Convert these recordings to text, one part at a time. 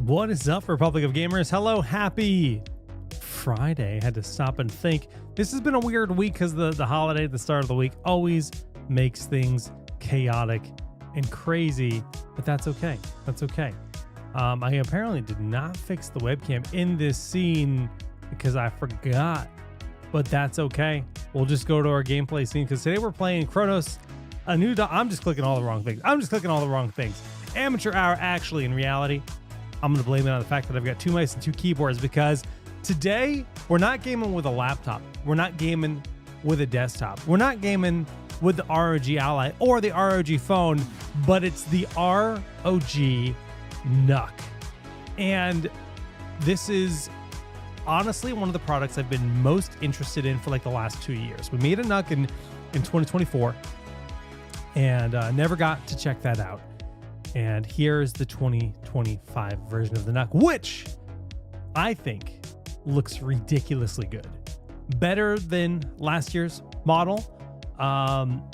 What is up, Republic of Gamers? Hello, happy Friday. Had to stop and think. This has been a weird week because the holiday at the start of the week always makes things chaotic and crazy, but that's okay. That's okay. I apparently did not fix the webcam in this scene because I forgot, but that's okay. We'll just go to our gameplay scene because today we're playing Cronos, a new... I'm just clicking all the wrong things. Amateur hour, actually, in reality. I'm going to blame it on the fact that I've got two mice and two keyboards because today we're not gaming with a laptop. We're not gaming with a desktop. We're not gaming with the ROG Ally or the ROG phone, but it's the ROG NUC. And this is honestly one of the products I've been most interested in for like the last 2 years. We made a NUC in 2024 and never got to check that out. And here's the 2025 version of the NUC, which I think looks ridiculously good. Better than last year's model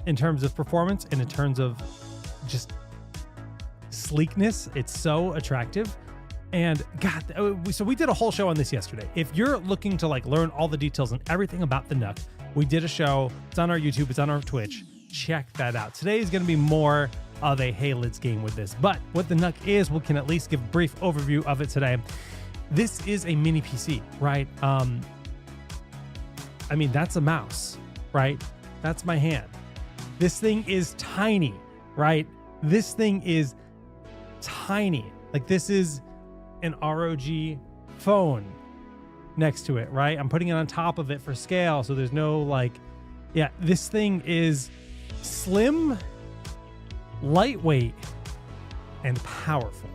in terms of performance and in terms of just sleekness. It's so attractive. And God, so we did a whole show on this yesterday. If you're looking to like learn all the details and everything about the NUC, we did a show. It's on our YouTube. It's on our Twitch. Check that out. Today is going to be more of a hey, let's game with this. But what the NUC is, we can at least give a brief overview of it today. This is a mini PC, right? I mean, that's a mouse, right? That's my hand. This thing is tiny, right? This thing is tiny. Like this is an ROG phone next to it, right? I'm putting it on top of it for scale. So there's no like, yeah, this thing is slim, lightweight, and powerful.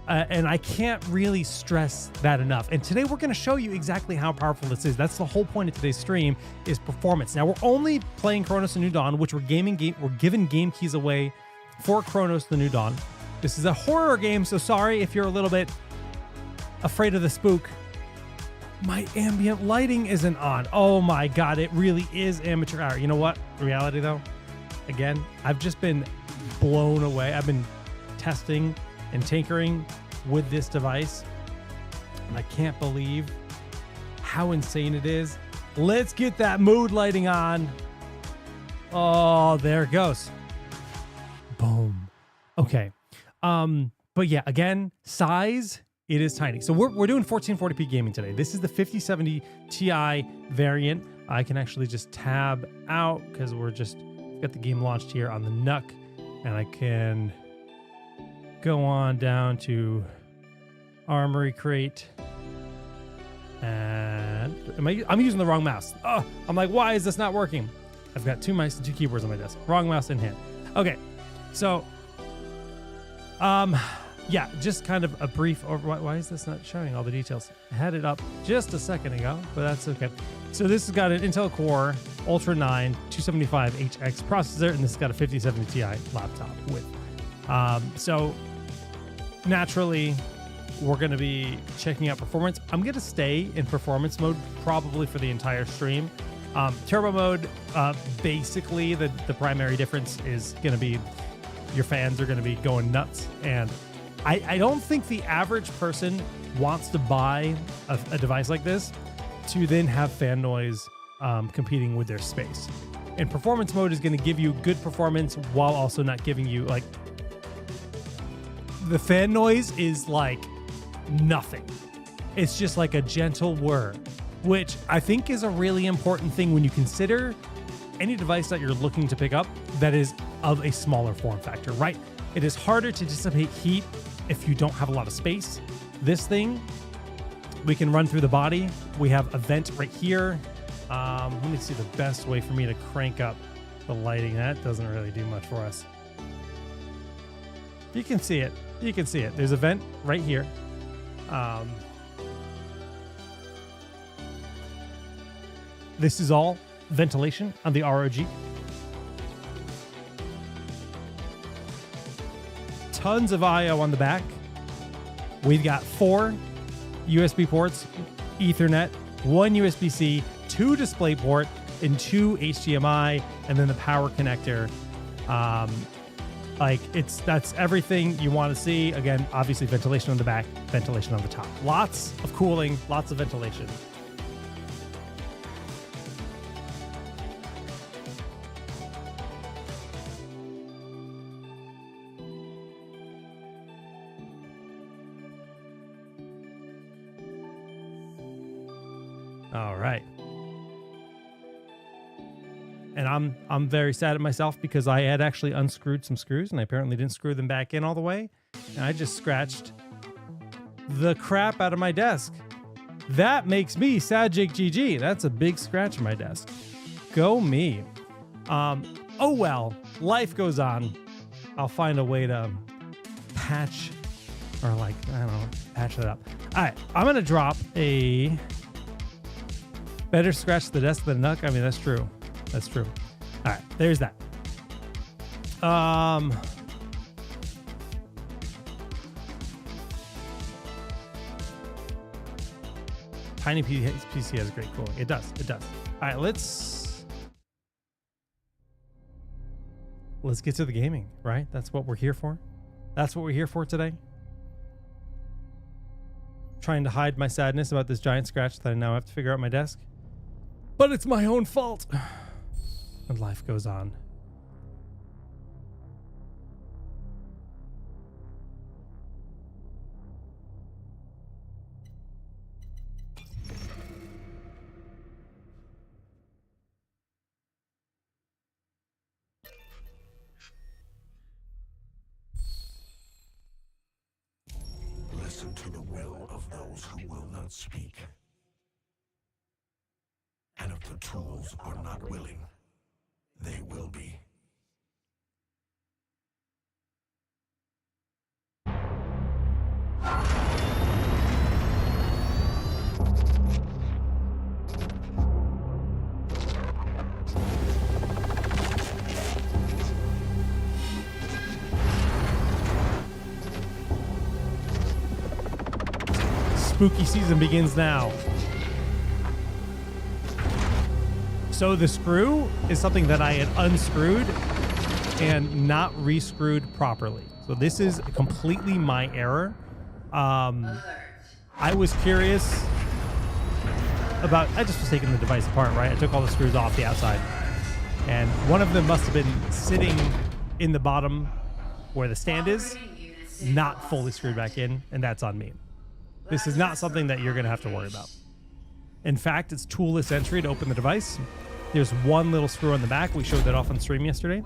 And I can't really stress that enough. And today we're going to show you exactly how powerful this is. That's the whole point of today's stream is performance. Now we're only playing Cronos the New Dawn, which we're giving game keys away for Cronos the New Dawn. This is a horror game, so sorry if you're a little bit afraid of the spook. My ambient lighting isn't on. Oh my God, it really is amateur hour. You know what? Reality though, again, I've just been blown away. I've been testing and tinkering with this device, and I can't believe how insane it is. Let's get that mood lighting on. Oh, there it goes. Boom. Okay. But yeah, again, size, it is tiny. So we're doing 1440p gaming today. This is the 5070 Ti variant. I can actually just tab out because we've got the game launched here on the NUC, and I can go on down to Armory Crate. And I'm using the wrong mouse. Oh, I'm like, why is this not working? I've got two mice and two keyboards on my desk. Wrong mouse in hand. Okay, so yeah, just kind of a brief over. Why is this not showing all the details? I had it up just a second ago, but that's okay. So this has got an Intel Core Ultra 9 275HX processor, and this has got a 5070 Ti laptop with. So naturally, we're going to be checking out performance. I'm going to stay in performance mode probably for the entire stream. Turbo mode, basically the primary difference is going to be your fans are going to be going nuts. And I don't think the average person wants to buy a device like this to then have fan noise competing with their space. And performance mode is going to give you good performance while also not giving you like... The fan noise is like nothing. It's just like a gentle whir, which I think is a really important thing when you consider any device that you're looking to pick up that is of a smaller form factor, right? It is harder to dissipate heat if you don't have a lot of space. This thing, we can run through the body. We have a vent right here. Let me see the best way for me to crank up the lighting. That doesn't really do much for us. You can see it. You can see it. There's a vent right here. This is all ventilation on the ROG. Tons of I/O on the back. We've got 4 USB ports, Ethernet, 1 USB-C, 2 DisplayPort, and 2 HDMI, and then the power connector. Like that's everything you want to see. Again, obviously ventilation on the back, ventilation on the top. Lots of cooling, lots of ventilation. All right. And I'm very sad at myself because I had actually unscrewed some screws and I apparently didn't screw them back in all the way. And I just scratched the crap out of my desk. That makes me sad, Jake GG. That's a big scratch on my desk. Go me. Oh well, life goes on. I'll find a way to patch or like, I don't know, patch that up. All right, I'm gonna drop a better scratch the desk than NUC. I mean, that's true. That's true. All right, there's that. Tiny PC has great cooling. It does. It does. All right, let's get to the gaming, right? That's what we're here for. That's what we're here for today. Trying to hide my sadness about this giant scratch that I now have to figure out my desk. But it's my own fault. And life goes on. Listen to the will of those who will not speak. And if the tools are not willing, they will be. Spooky season begins now. So the screw is something that I had unscrewed and not rescrewed properly. So this is completely my error. I was curious about, I just was taking the device apart, right? I took all the screws off the outside and one of them must have been sitting in the bottom where the stand is, not fully screwed back in, and that's on me. This is not something that you're gonna have to worry about. In fact, it's toolless entry to open the device. There's one little screw on the back. We showed that off on stream yesterday.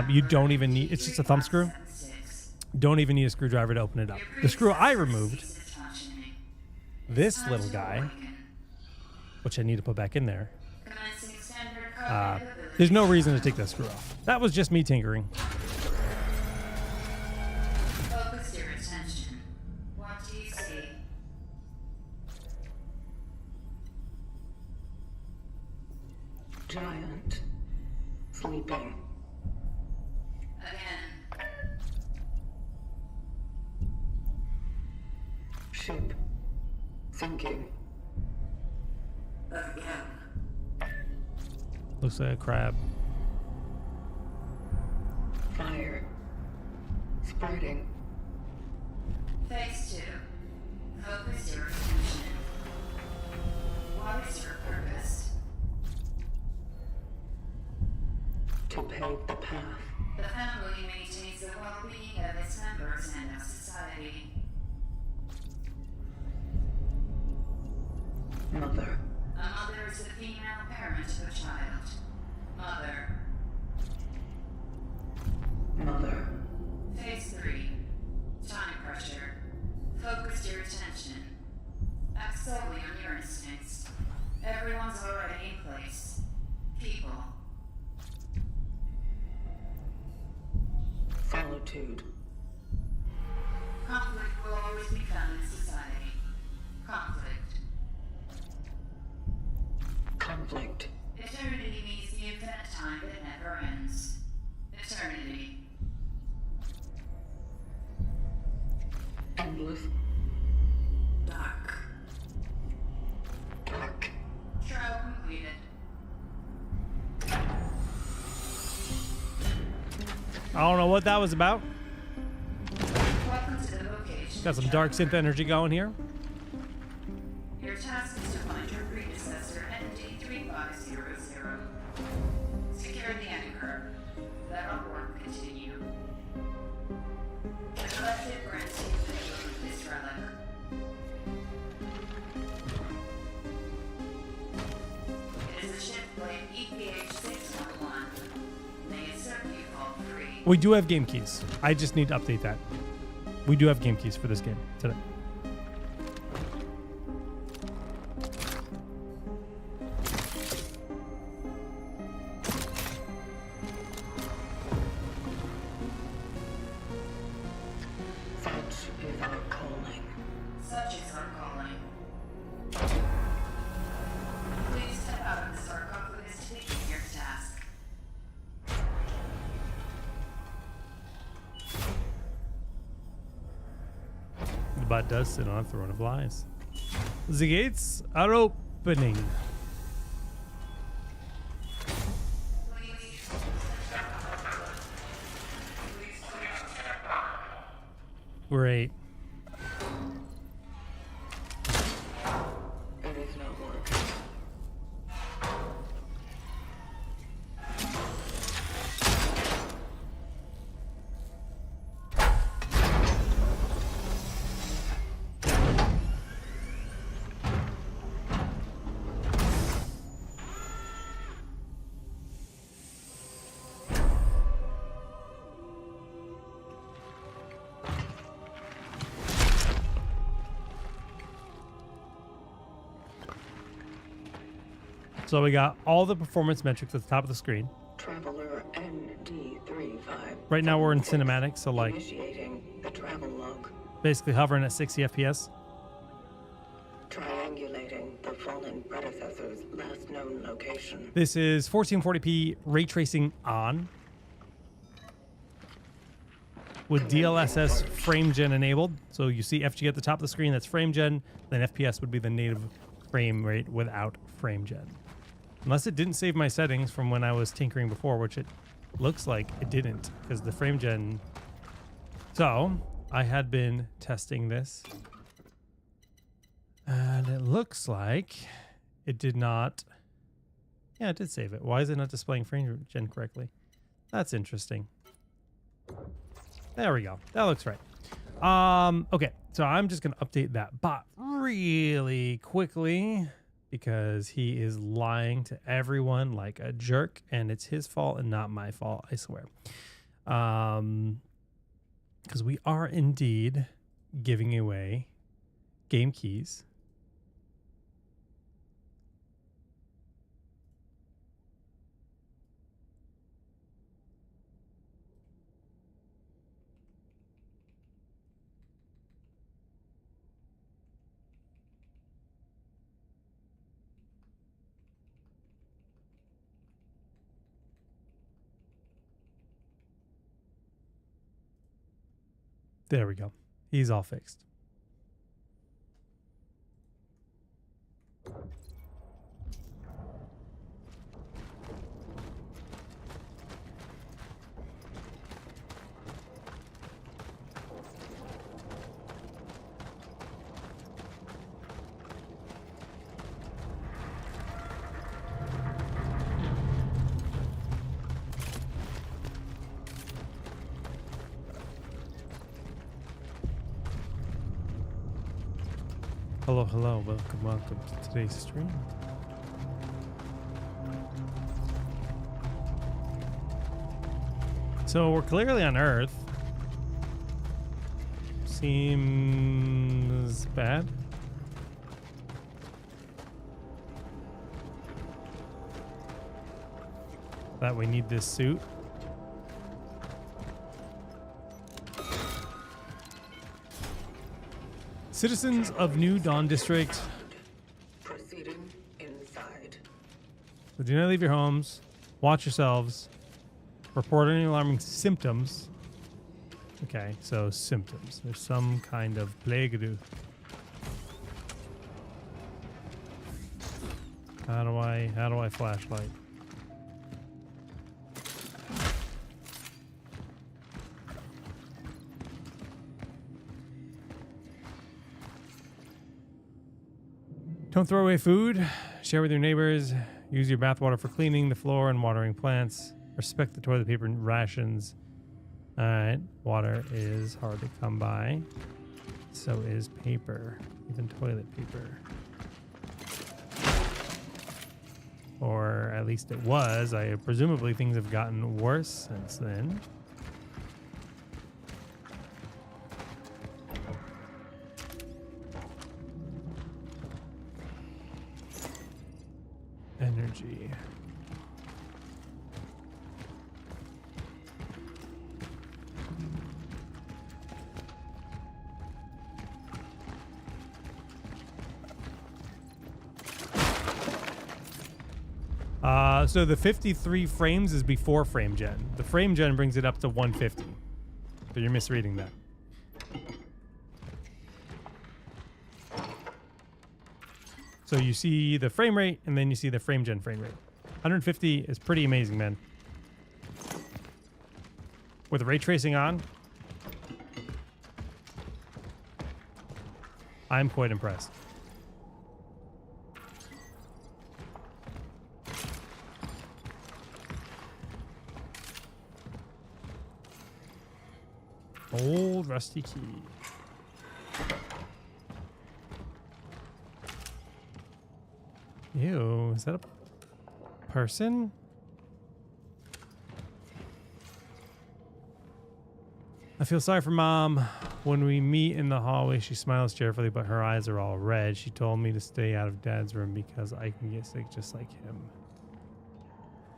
You don't even need, it's just a thumb screw. Don't even need a screwdriver to open it up. The screw I removed, this little guy, which I need to put back in there. There's no reason to take that screw off. That was just me tinkering. Focus your attention. What do you see? Giant. Sleeping. Again. Ship. Sinking. Again. Looks like a crab. Fire. Spreading. Phase 2. Focus your attention. What is your purpose? To pave the path. The family maintains the well-being of its members and of society. Mother. A mother is the female parent of a child. Mother. Mother. Phase 3. Time pressure. Focus your attention. Act solely on your instincts. Everyone's already in place. People. Solitude. Conflict will always be found in society. Conflict. Conflict. Eternity means the infinite time that never ends. Eternity. Endless. Dark. Dark. Trial completed. I don't know what that was about. Welcome to the location. Got some dark synth energy going here. Your task is to find your predecessor, ND3500. Secure the anchor. Let our work continue. The collective grants you the name of this relic. It is a ship blade EPH-611. May it serve you all three. We do have game keys. I just need to update that. We do have game keys for this game today. Such is our calling. Such is our calling. Please step out of the sarcophagus to begin your task. The bot does sit on a throne of lies. The gates are opening. Great. It is not working. So we got all the performance metrics at the top of the screen. Traveler ND35. Right now we're in cinematic, so like Initiating the travel log. basically hovering at 60 FPS. Triangulating the fallen predecessor's last known location. This is 1440p ray tracing on with DLSS frame gen enabled. So you see FG at the top of the screen, that's frame gen, then FPS would be the native frame rate without frame gen. Unless it didn't save my settings from when I was tinkering before, which it looks like it didn't, because the frame gen. So I had been testing this, and it looks like it did not. Yeah, it did save it. Why is it not displaying frame gen correctly? That's interesting. There we go. That looks right. Okay, so I'm just gonna update that bot really quickly because he is lying to everyone like a jerk, and it's his fault and not my fault, I swear. Because we are indeed giving away game keys. There we go. He's all fixed. Hello, hello, welcome to today's stream. So we're clearly on Earth. Seems bad. That we need this suit. Citizens of New Dawn District, Proceeding inside. so do not leave your homes. Watch yourselves. Report any alarming symptoms. Okay, so symptoms. There's some kind of plague. How do I flashlight? Don't throw away food. Share with your neighbors. Use your bathwater for cleaning the floor and watering plants. Respect the toilet paper and rations. Alright. Water is hard to come by. So is paper. Even toilet paper. Or at least it was. Presumably things have gotten worse since then. Energy. So the 53 frames is before frame gen. The frame gen brings it up to 150. So you're misreading that. So you see the frame rate and then you see the frame gen frame rate. 150 is pretty amazing, man. With ray tracing on, I'm quite impressed. Old rusty key. Ew, is that a person? I feel sorry for Mom. When we meet in the hallway, she smiles cheerfully, but her eyes are all red. She told me to stay out of Dad's room because I can get sick just like him.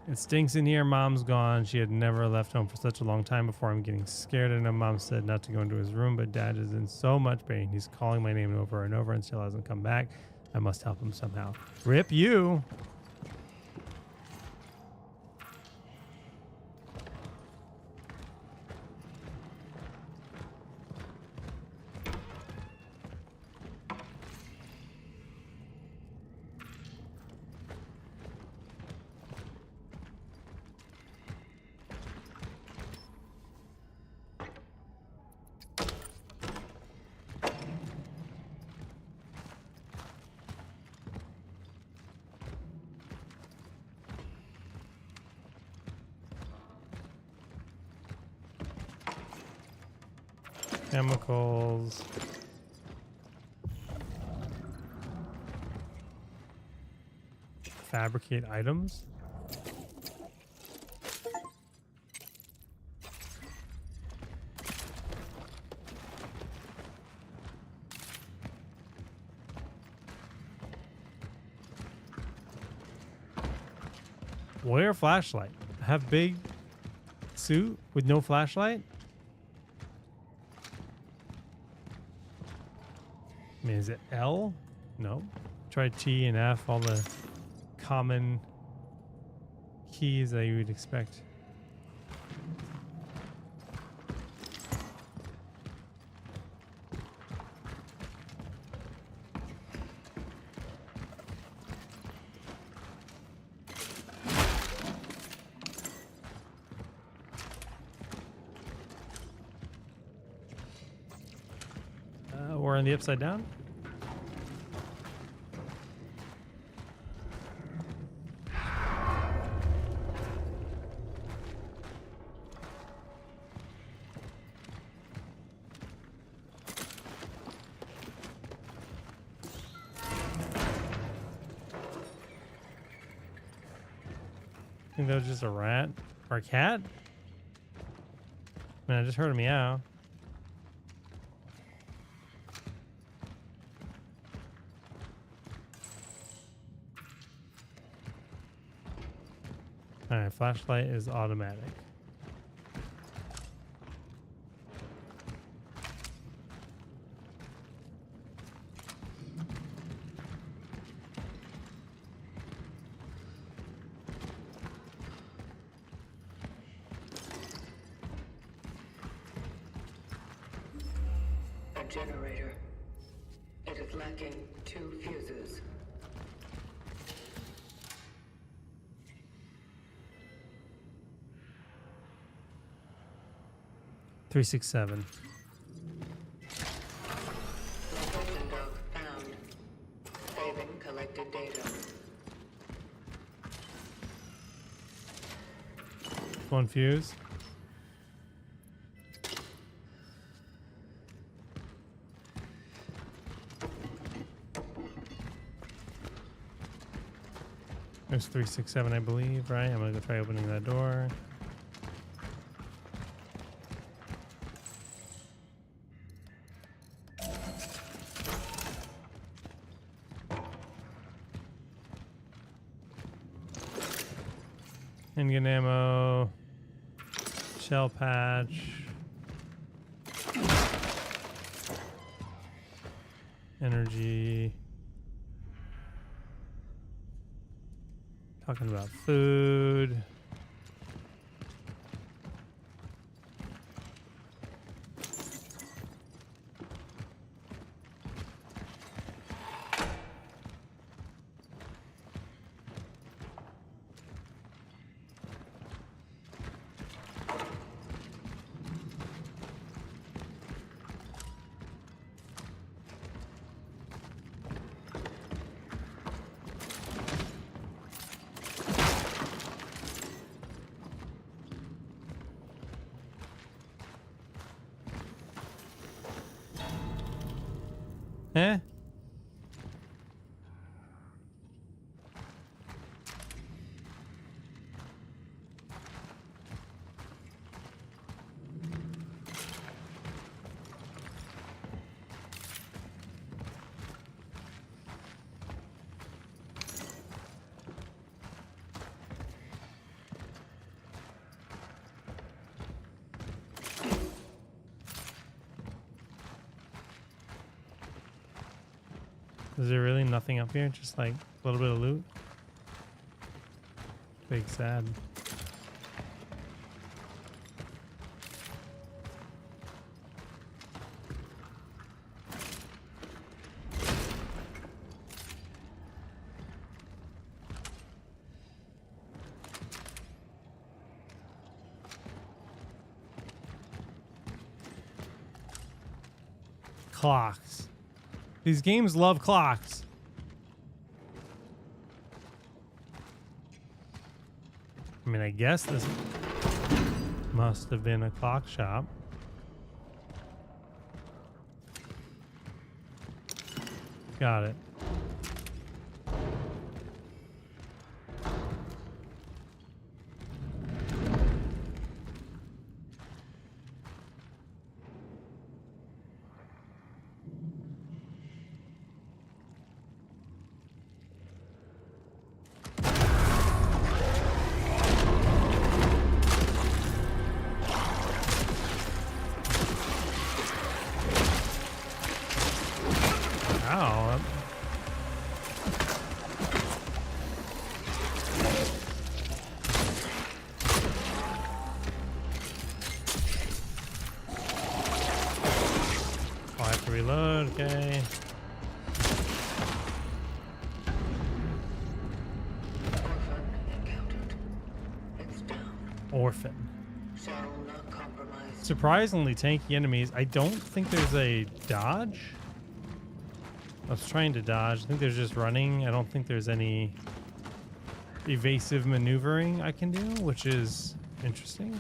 It stinks in here. Mom's gone. She had never left home for such a long time before. I'm getting scared. I know Mom said not to go into his room, but Dad is in so much pain. He's calling my name over and over and still hasn't come back. I must help him somehow. Rip you. Chemicals. Fabricate items. Wear a flashlight. Have big suit with no flashlight? I mean, is it L? No. Try T and F, all the common keys that you would expect. We're on the upside down. I think that was just a rat or a cat. Man, I just heard a meow. Alright, flashlight is automatic. A generator. It is lacking 2 fuses. Three, 6, 7. Location dog found. Saving one fuse. There's 367, I believe, right? I'm gonna go try opening that door. Handgun ammo, shell patch, energy. Talking about food. Eh? Is there really nothing up here? Just like a little bit of loot? Big sad. Clocks. These games love clocks. I mean, I guess this must have been a clock shop. Got it. Wow. Oh, I have to reload, okay. Orphan encountered. It's down. Orphan. Shall not compromise. Surprisingly tanky enemies. I don't think there's a dodge. I was trying to dodge. I think there's just running. I don't think there's any evasive maneuvering I can do, which is interesting.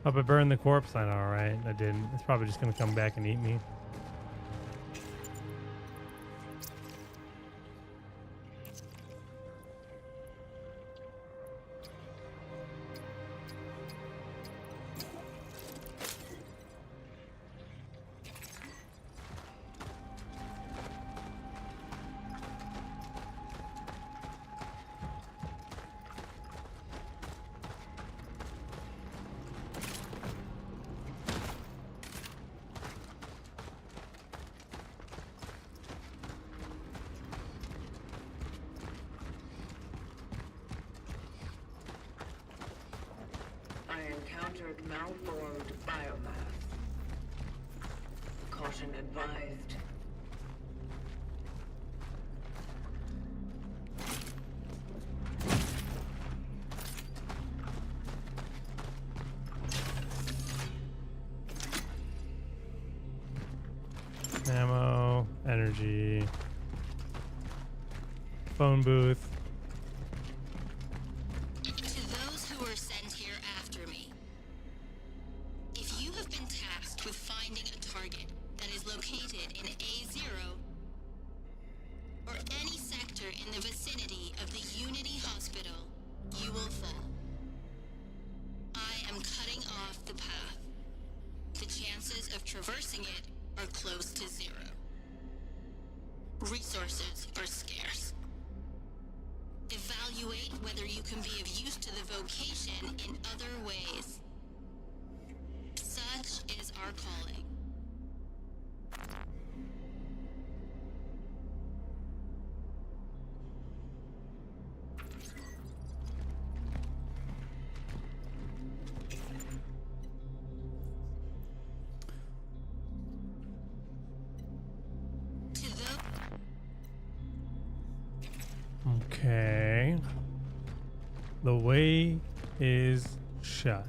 Hope I burned the corpse. I know, right? I didn't. It's probably just gonna come back and eat me. entered malformed biomass. Caution advised. Ammo, energy, phone booth. To those who are sent here after me, if you have been tasked with finding a target that is located in A0 or any sector in the vicinity of the Unity Hospital, you will fall. I am cutting off the path. The chances of traversing it are close to zero. Resources are scarce. Evaluate whether you can be of use to the vocation in other ways. Such is our calling. To those Okay. The way is shut.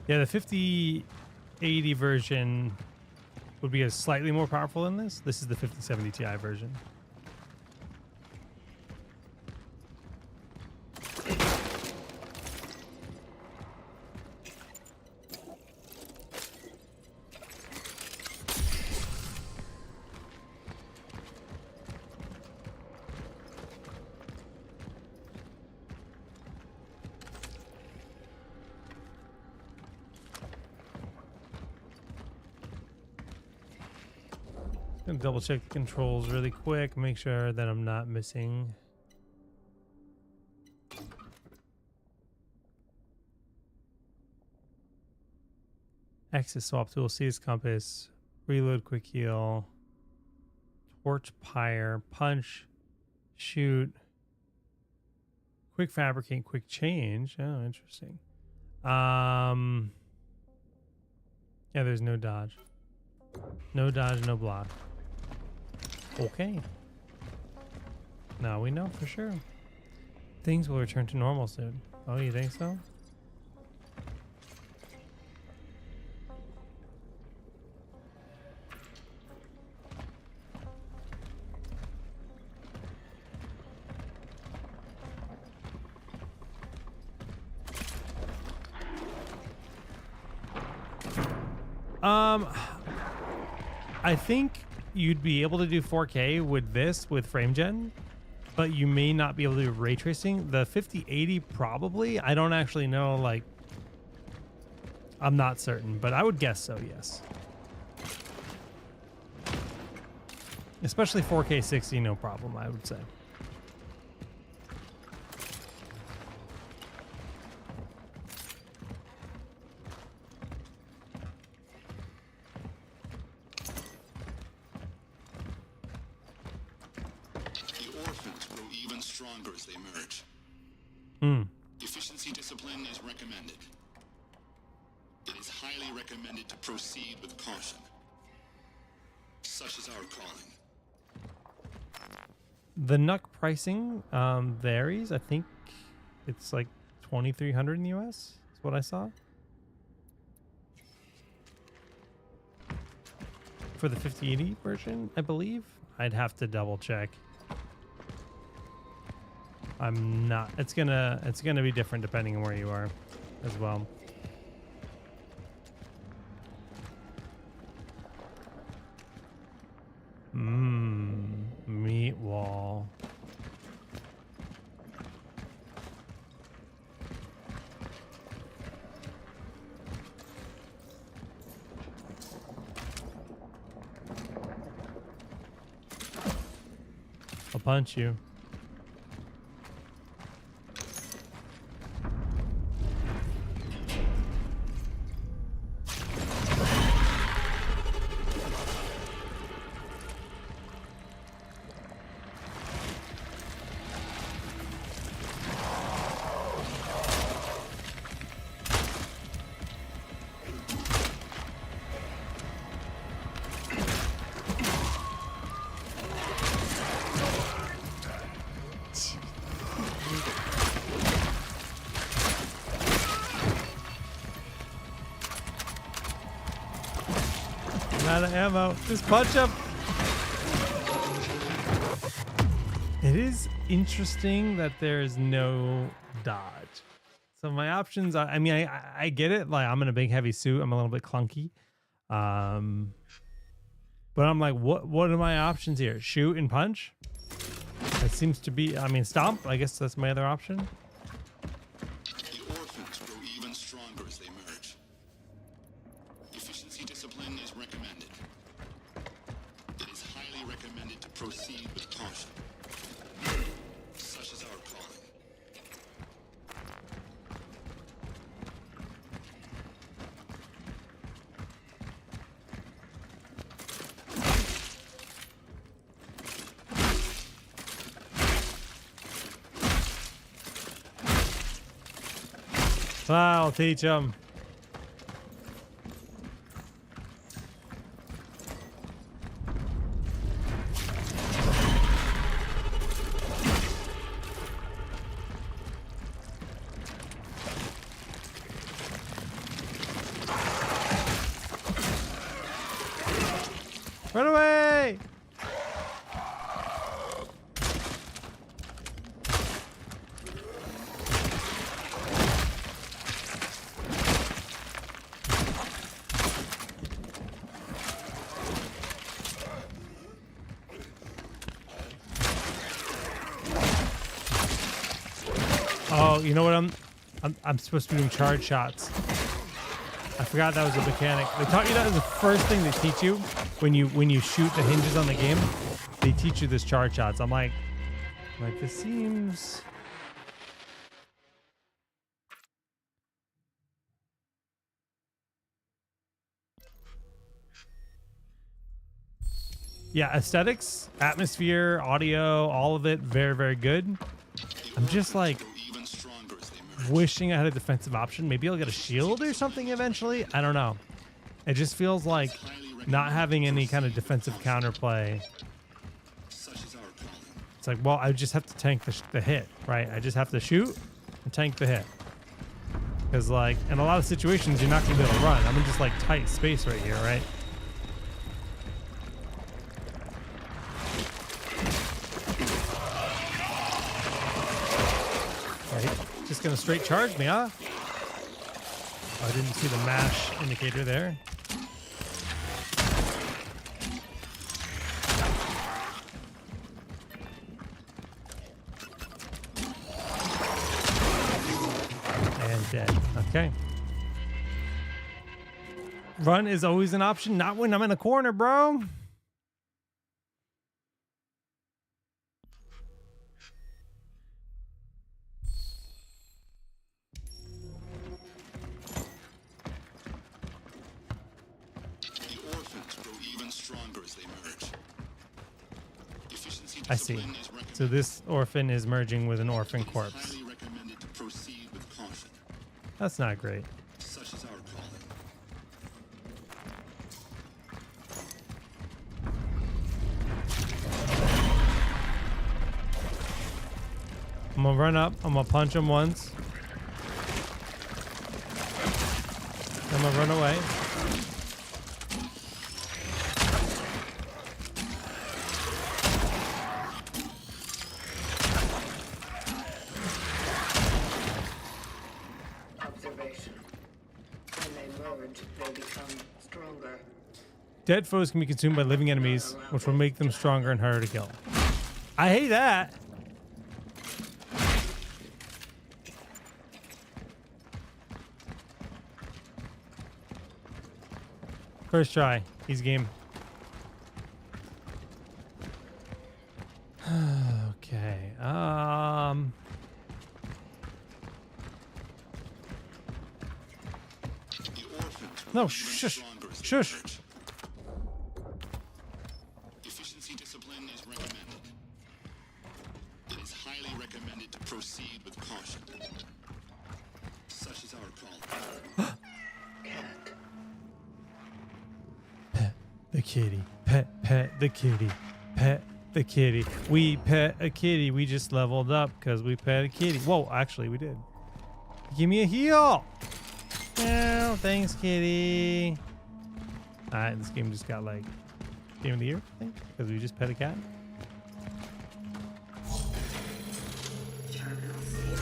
Yeah, the 5080 version would be a slightly more powerful than this. This is the 5070 Ti version. Gonna double check the controls really quick, make sure that I'm not missing. Axis swap tool, CS compass, reload quick heal, torch pyre, punch, shoot, quick fabricate, quick change. Oh, interesting. Yeah, there's no dodge. No dodge, no block. Okay. Now we know for sure. Things will return to normal soon. Oh, you think so? I think you'd be able to do 4K with this with frame gen, but you may not be able to do ray tracing. The 5080 probably. I don't actually know, like, I'm not certain, but I would guess so, yes. Especially 4K 60, no problem, I would say. Stronger as they merge. Efficiency discipline is recommended. It is highly recommended to proceed with caution. Such is our calling. The NUC pricing varies. I think it's like $2,300 in the US. That's what I saw. For the 5080 version, I believe. I'd have to double check. I'm not. It's gonna be different depending on where you are, as well. I'll punch you. Out of ammo. Just punch him. It is interesting that there is no dodge. So my options are, I mean, I get it. Like, I'm in a big heavy suit. I'm a little bit clunky. But I'm like, what are my options here? Shoot and punch? It seems to be, I mean, stomp. I guess that's my other option. The orphans grow even stronger as they merge. Efficiency discipline is recommended. It is highly recommended to proceed with caution. Such is our calling. I'll teach him. Run away! Oh, you know what? I'm supposed to be doing charge shots. I forgot that was a mechanic. They taught you that as the first thing they teach you when you shoot the hinges on the game. They teach you this charge shots. I'm like this seems. Yeah, aesthetics, atmosphere, audio, all of it, very, very good. I'm just like wishing I had a defensive option. Maybe I'll get a shield or something eventually. I don't know. It just feels like not having any kind of defensive counterplay. It's like, well, I just have to tank the hit, right? I just have to shoot and tank the hit. Because, like, in a lot of situations, you're not going to be able to run. I'm in just, like, tight space right here, right? Just gonna straight charge me, huh? Oh, I didn't see the mash indicator there. And dead. Okay. Run is always an option, not when I'm in a corner, bro. I see. So this orphan is merging with an orphan corpse. That's not great. Such is our calling. I'm gonna run up. I'm gonna punch him once. I'm gonna run away. Dead foes can be consumed by living enemies, which will make them stronger and harder to kill. I hate that. First try. He's game. Okay. The orphans will No, be shush. stronger as they Shush. emerge. Efficiency discipline is recommended. It is highly recommended to proceed with caution. Such is our call. Cat. Pet the kitty. Pet the kitty. Pet the kitty. We pet a kitty. We just leveled up because we pet a kitty. Whoa, actually, we did. Give me a heal. No, thanks, kitty. Alright, this game just got like game of the year, I think, because we just pet a cat. Terminal sealed.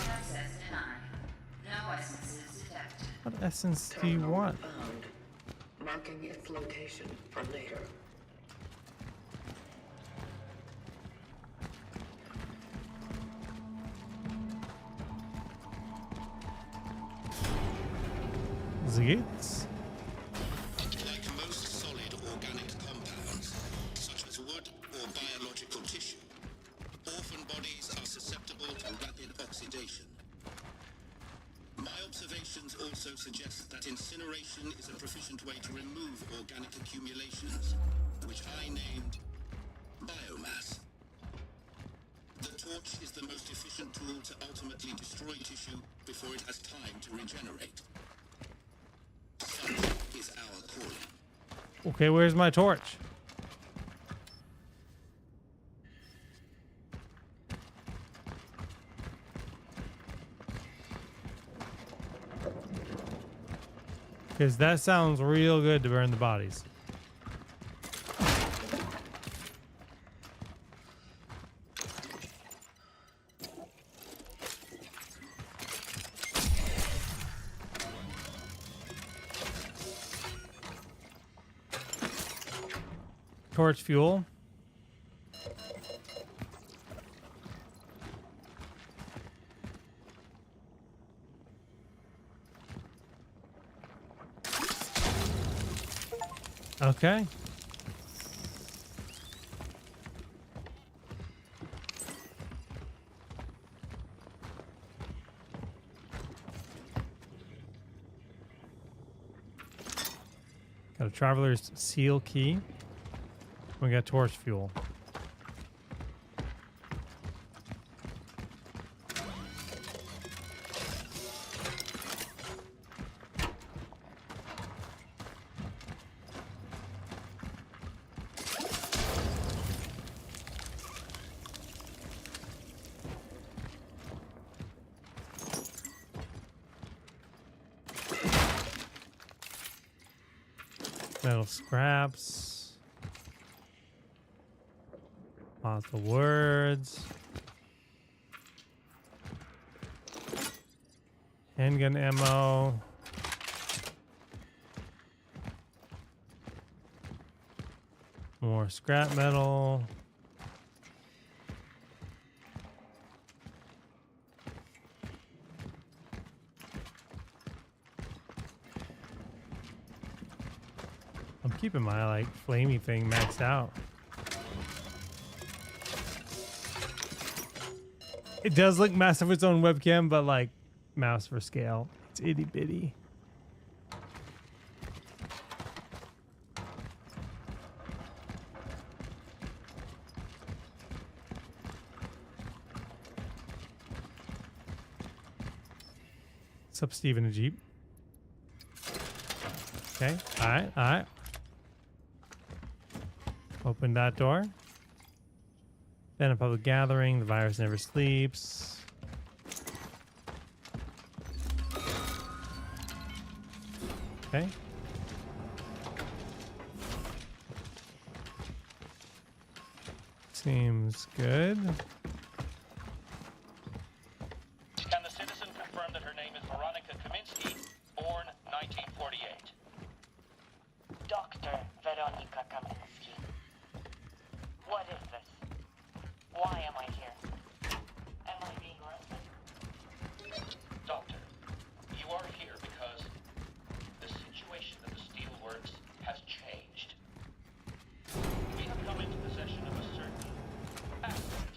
Access denied. No essences detected. What essence do you Terminal want? found. Marking its location for later. Zits? Like most solid organic compounds, such as wood or biological tissue, orphan bodies are susceptible to rapid oxidation. My observations also suggest that incineration is a proficient way to remove organic accumulations, which I named biomass. The torch is the most efficient tool to ultimately destroy tissue before it has time to regenerate. Such is our calling. Okay, where's my torch? Because that sounds real good to burn the bodies. Torch fuel. Okay. Got a traveler's seal key. We got torch fuel. Metal scraps. Lots of words. Handgun ammo. More scrap metal. I'm keeping my like flamey thing maxed out. It does look massive with its own webcam, but like mouse for scale, it's itty bitty. What's up, Steve in a Jeep? Okay, all right. Open that door. Then a public gathering. The virus never sleeps. Okay. Seems good. Can the citizen confirm that her name is Veronica Kaminsky, born 1948? Dr. Veronica Kaminsky. What is this? Why am I here? Am I being arrested? Doctor, you are here because the situation at the Steelworks has changed. We have come into possession of a certain asset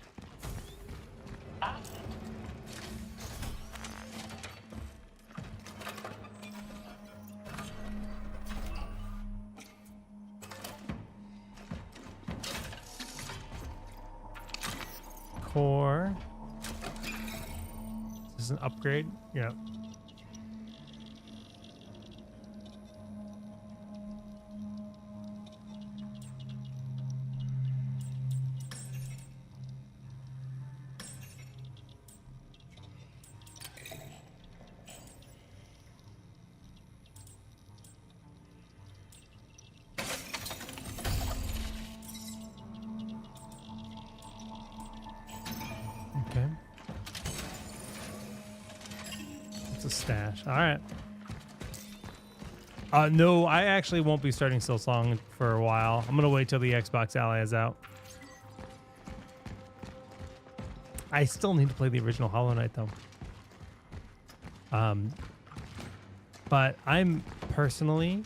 4. This is an upgrade. Yeah. Okay. It's a stash. All right. No, I actually won't be starting Silksong for a while. I'm gonna wait till the Xbox Ally is out. I still need to play the original Hollow Knight though. But I'm personally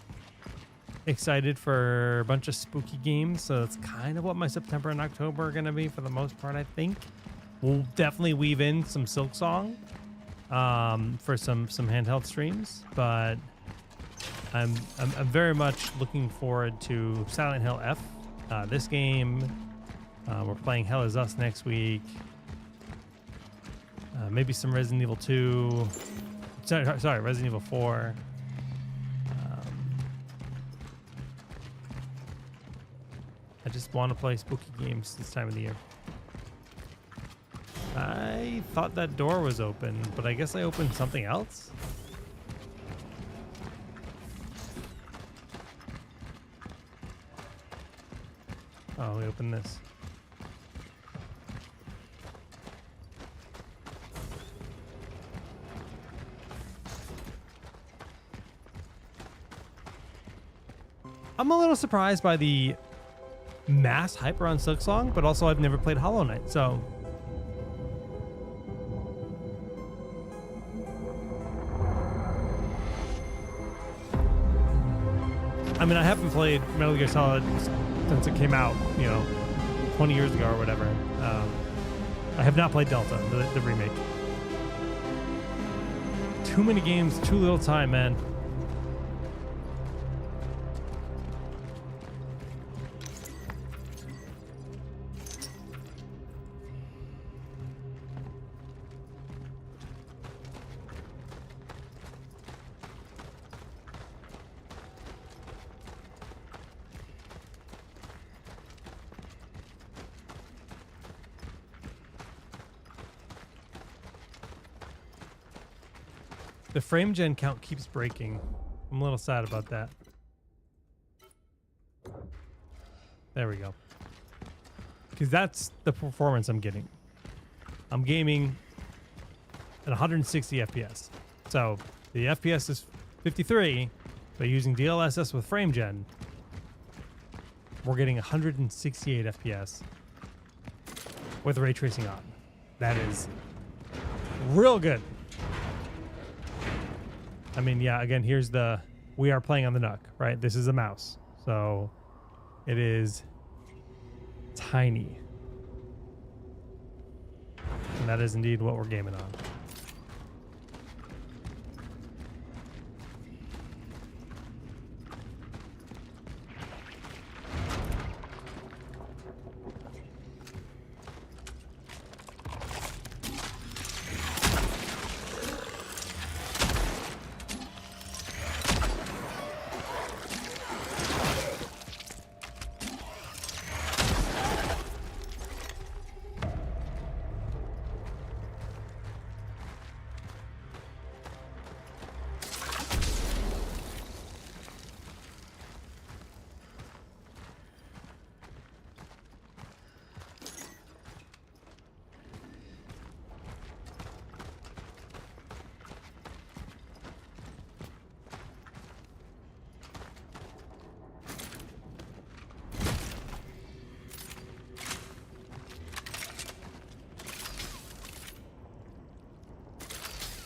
excited for a bunch of spooky games, so that's kind of what my September and October are gonna be for the most part. I think we'll definitely weave in some Silksong for some handheld streams, but I'm very much looking forward to Silent Hill F. This game, we're playing Hell Is Us next week. Maybe some Resident Evil 2. Sorry, Resident Evil 4. I just want to play spooky games this time of the year. I thought that door was open, but I guess I opened something else. Oh, we opened this. I'm a little surprised by the mass hype around Silksong, but also I've never played Hollow Knight, so I mean, I haven't played Metal Gear Solid since it came out, 20 years ago or whatever. I have not played Delta, the remake. Too many games, too little time, man. The frame gen count keeps breaking. I'm a little sad about that. There we go. Because that's the performance I'm getting. I'm gaming at 160 FPS. So the FPS is 53, but using DLSS with frame gen, we're getting 168 FPS with ray tracing on. That is real good. I mean, yeah, again, here's we are playing on the NUC, right? This is a mouse. So it is tiny. And that is indeed what we're gaming on.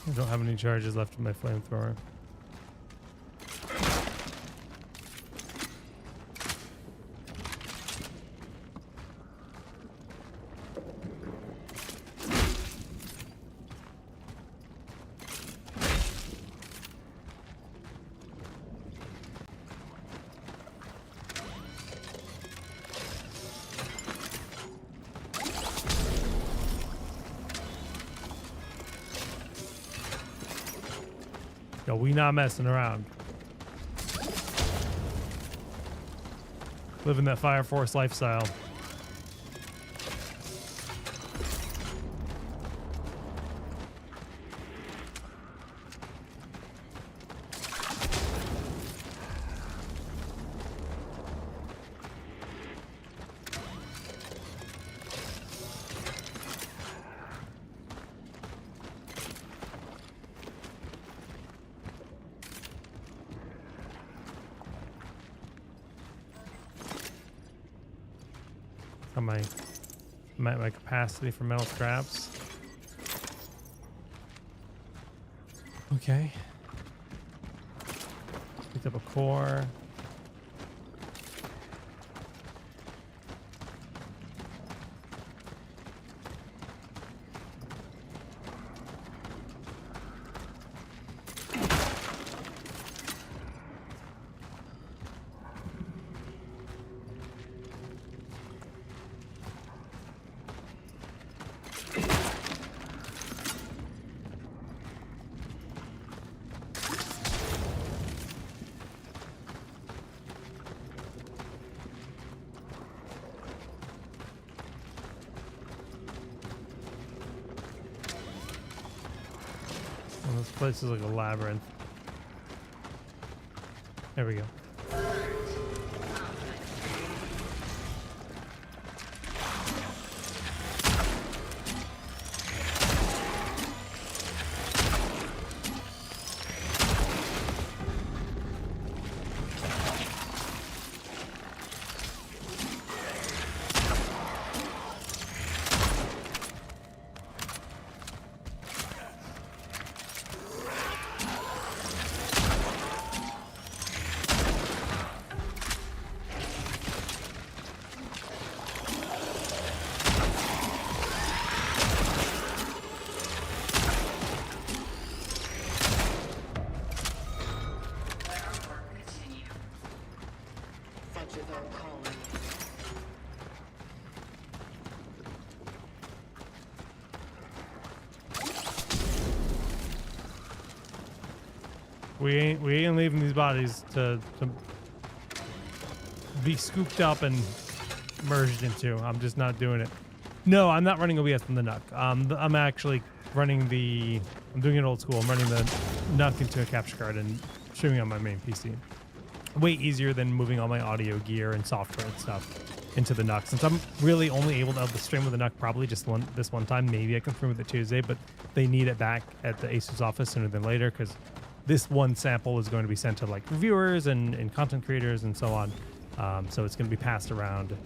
I don't have any charges left in my flamethrower. Yo, we not messing around. Living that Fire Force lifestyle. My capacity for metal scraps. Okay. Picked up a core. This place is like a labyrinth. There we go. We ain't leaving these bodies to be scooped up and merged into. I'm just not doing it. No, I'm not running OBS from the NUC. I'm actually running I'm doing it old school. I'm running the NUC into a capture card and streaming on my main PC. Way easier than moving all my audio gear and software and stuff into the NUC. Since I'm really only able to stream with the NUC probably just this one time. Maybe I can stream with it Tuesday, but they need it back at the Asus office sooner than later because this one sample is going to be sent to like reviewers and content creators and so on. So it's going to be passed around.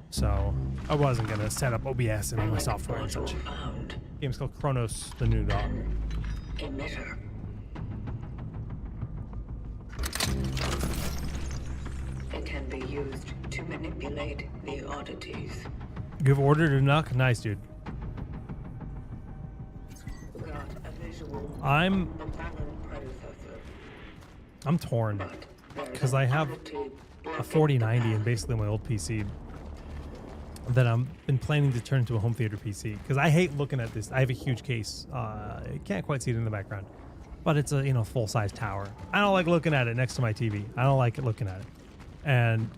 So I wasn't going to set up OBS and all my software and such. Game's called Cronos, the new dog. Emitter. It can be used to manipulate the oddities. You've ordered a NUC? Nice, dude. I'm torn because I have a 4090 and basically my old PC that I'm been planning to turn into a home theater PC because I hate looking at this. I have a huge case. You can't quite see it in the background, but it's a full-size tower. I don't like looking at it next to my TV. I don't like it looking at it, and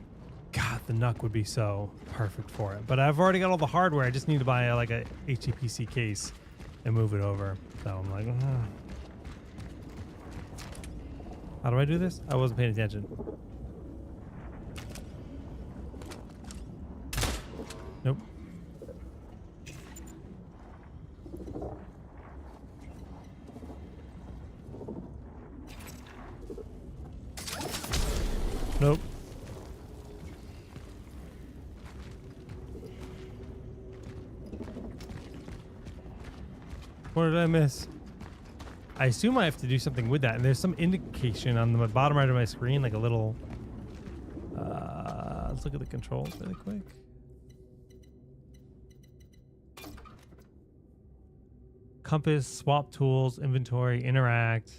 God, the NUC would be so perfect for it. But I've already got all the hardware. I just need to buy like a HDPC case and move it over. So I'm like, how do I do this? I wasn't paying attention. Nope. Nope. What did I miss? I assume I have to do something with that. And there's some indication on the bottom right of my screen, like a little... let's look at the controls really quick. Compass, swap tools, inventory, interact,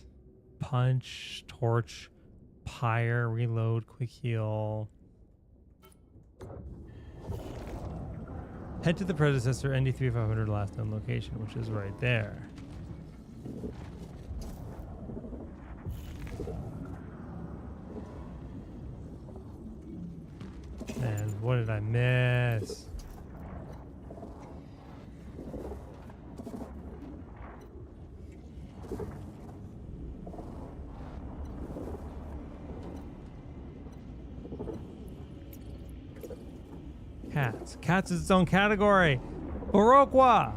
punch, torch, pyre, reload, quick heal. Head to the predecessor ND3500 last known location, which is right there. And what did I miss? Cats. Cats is its own category. Barokwa.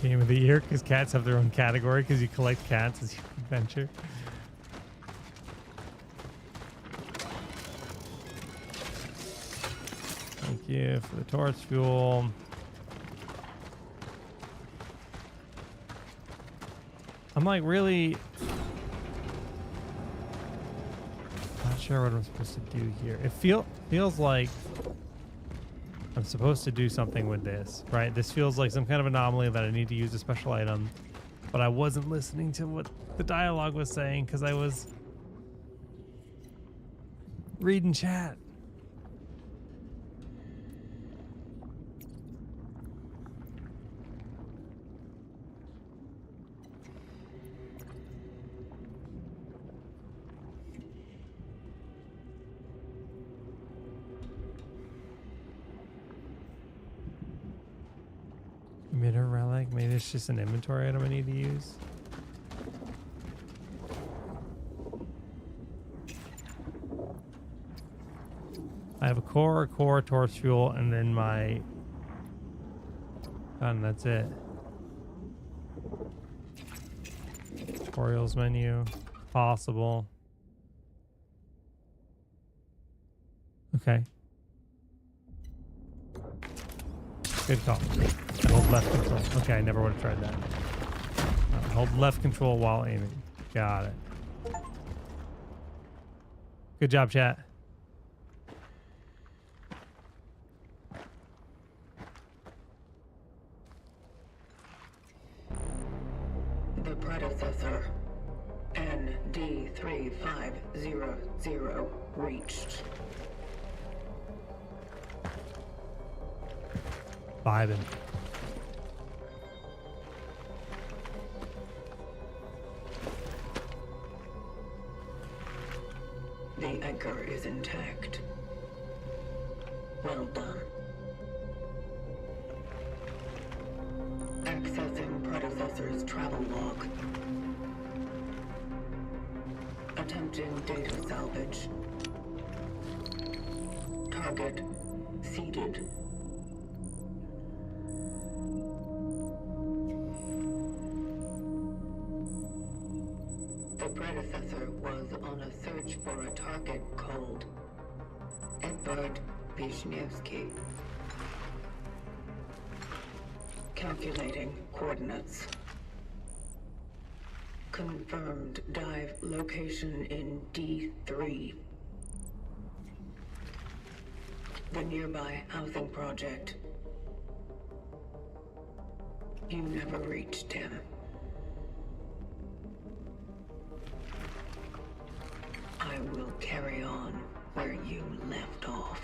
Game of the year because cats have their own category because you collect cats as you adventure. Thank you for the torch fuel. I'm like really not sure what I'm supposed to do here. It feels like I'm supposed to do something with this, right? This feels like some kind of anomaly that I need to use a special item, but I wasn't listening to what the dialogue was saying because I was reading chat. Emitter relic. Maybe it's just an inventory item I need to use. I have a core, torch fuel, and then my gun. That's it. Tutorials menu. Possible. Okay. Good call. Hold left control. Okay, I never would have tried that. Hold left control while aiming. Got it. Good job, chat. The predecessor, ND3500, reached. Vibing. The anchor is intact. Well done. Accessing predecessor's travel log. Attempting data salvage. Target seeded. The predecessor was on a search for a target called Edvard Wisniewski. Calculating coordinates. Confirmed dive location in D3. The nearby housing project. You never reached him. I will carry on where you left off.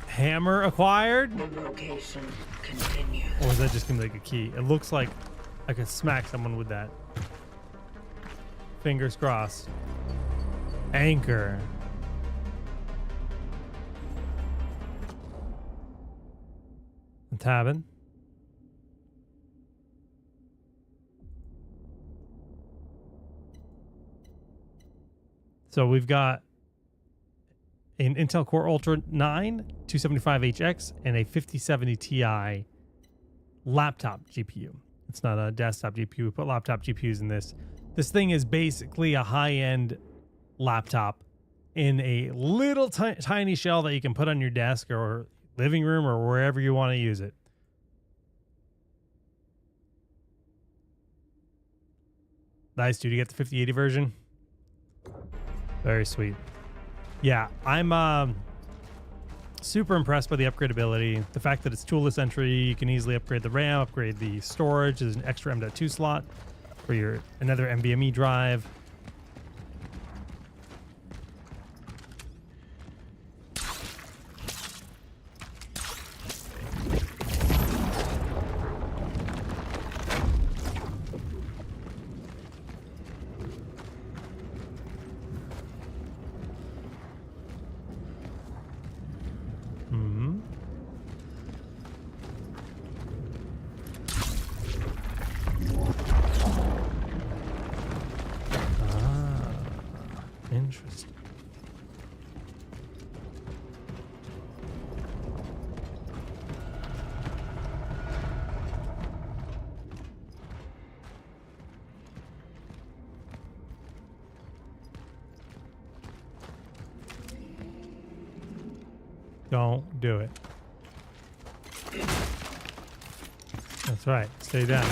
Hammer acquired? The location continues. Or is that just gonna be like a key? It looks like I could smack someone with that. Fingers crossed. Anchor. I'm tabbing. So we've got an Intel Core Ultra 9 275HX and a 5070 Ti laptop GPU. It's not a desktop GPU. We put laptop GPUs in this. This thing is basically a high-end laptop in a little tiny shell that you can put on your desk or living room or wherever you want to use it. Nice, dude. You get the 5080 version. Very sweet. Yeah, I'm super impressed by the upgradability. The fact that it's toolless entry, you can easily upgrade the RAM, upgrade the storage. There's an extra M.2 slot for your another NVMe drive. Interesting. Don't do it. That's right. Stay down.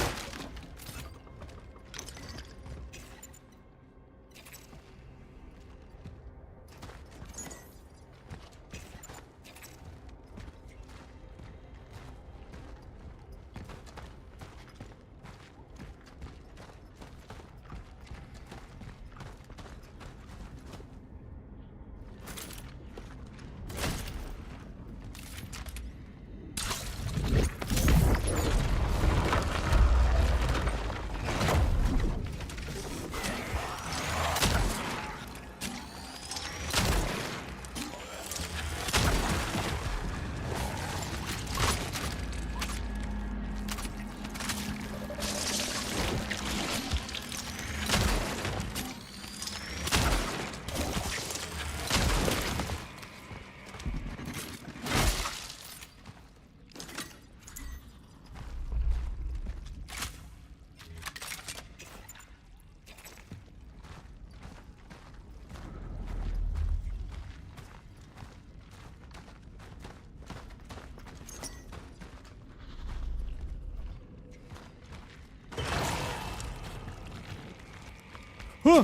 Huh.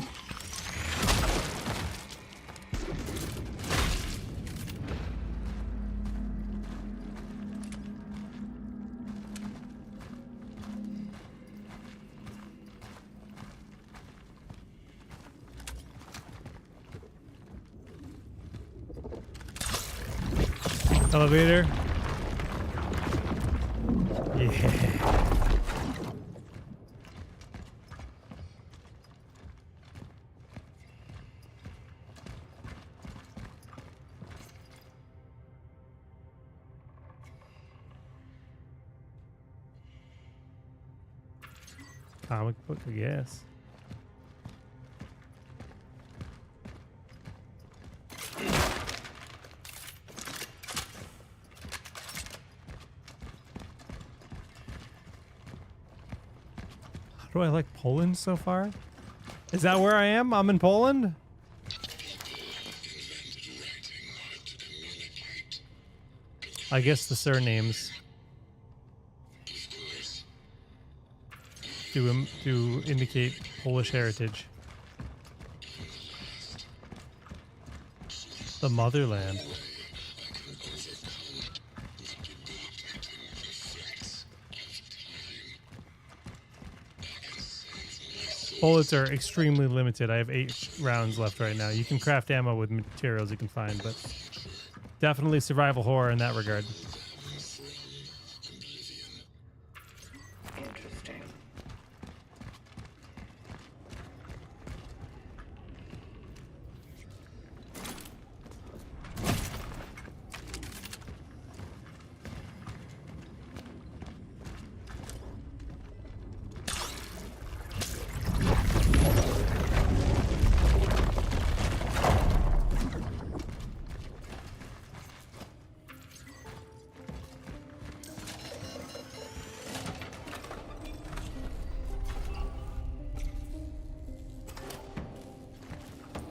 Elevator. Yeah. Comic book, I guess. How do I like Poland so far? Is that where I am? I'm in Poland? I guess the surnames do indicate Polish heritage. The motherland. Bullets are extremely limited. I have 8 rounds left right now. You can craft ammo with materials you can find, but definitely survival horror in that regard. Interesting.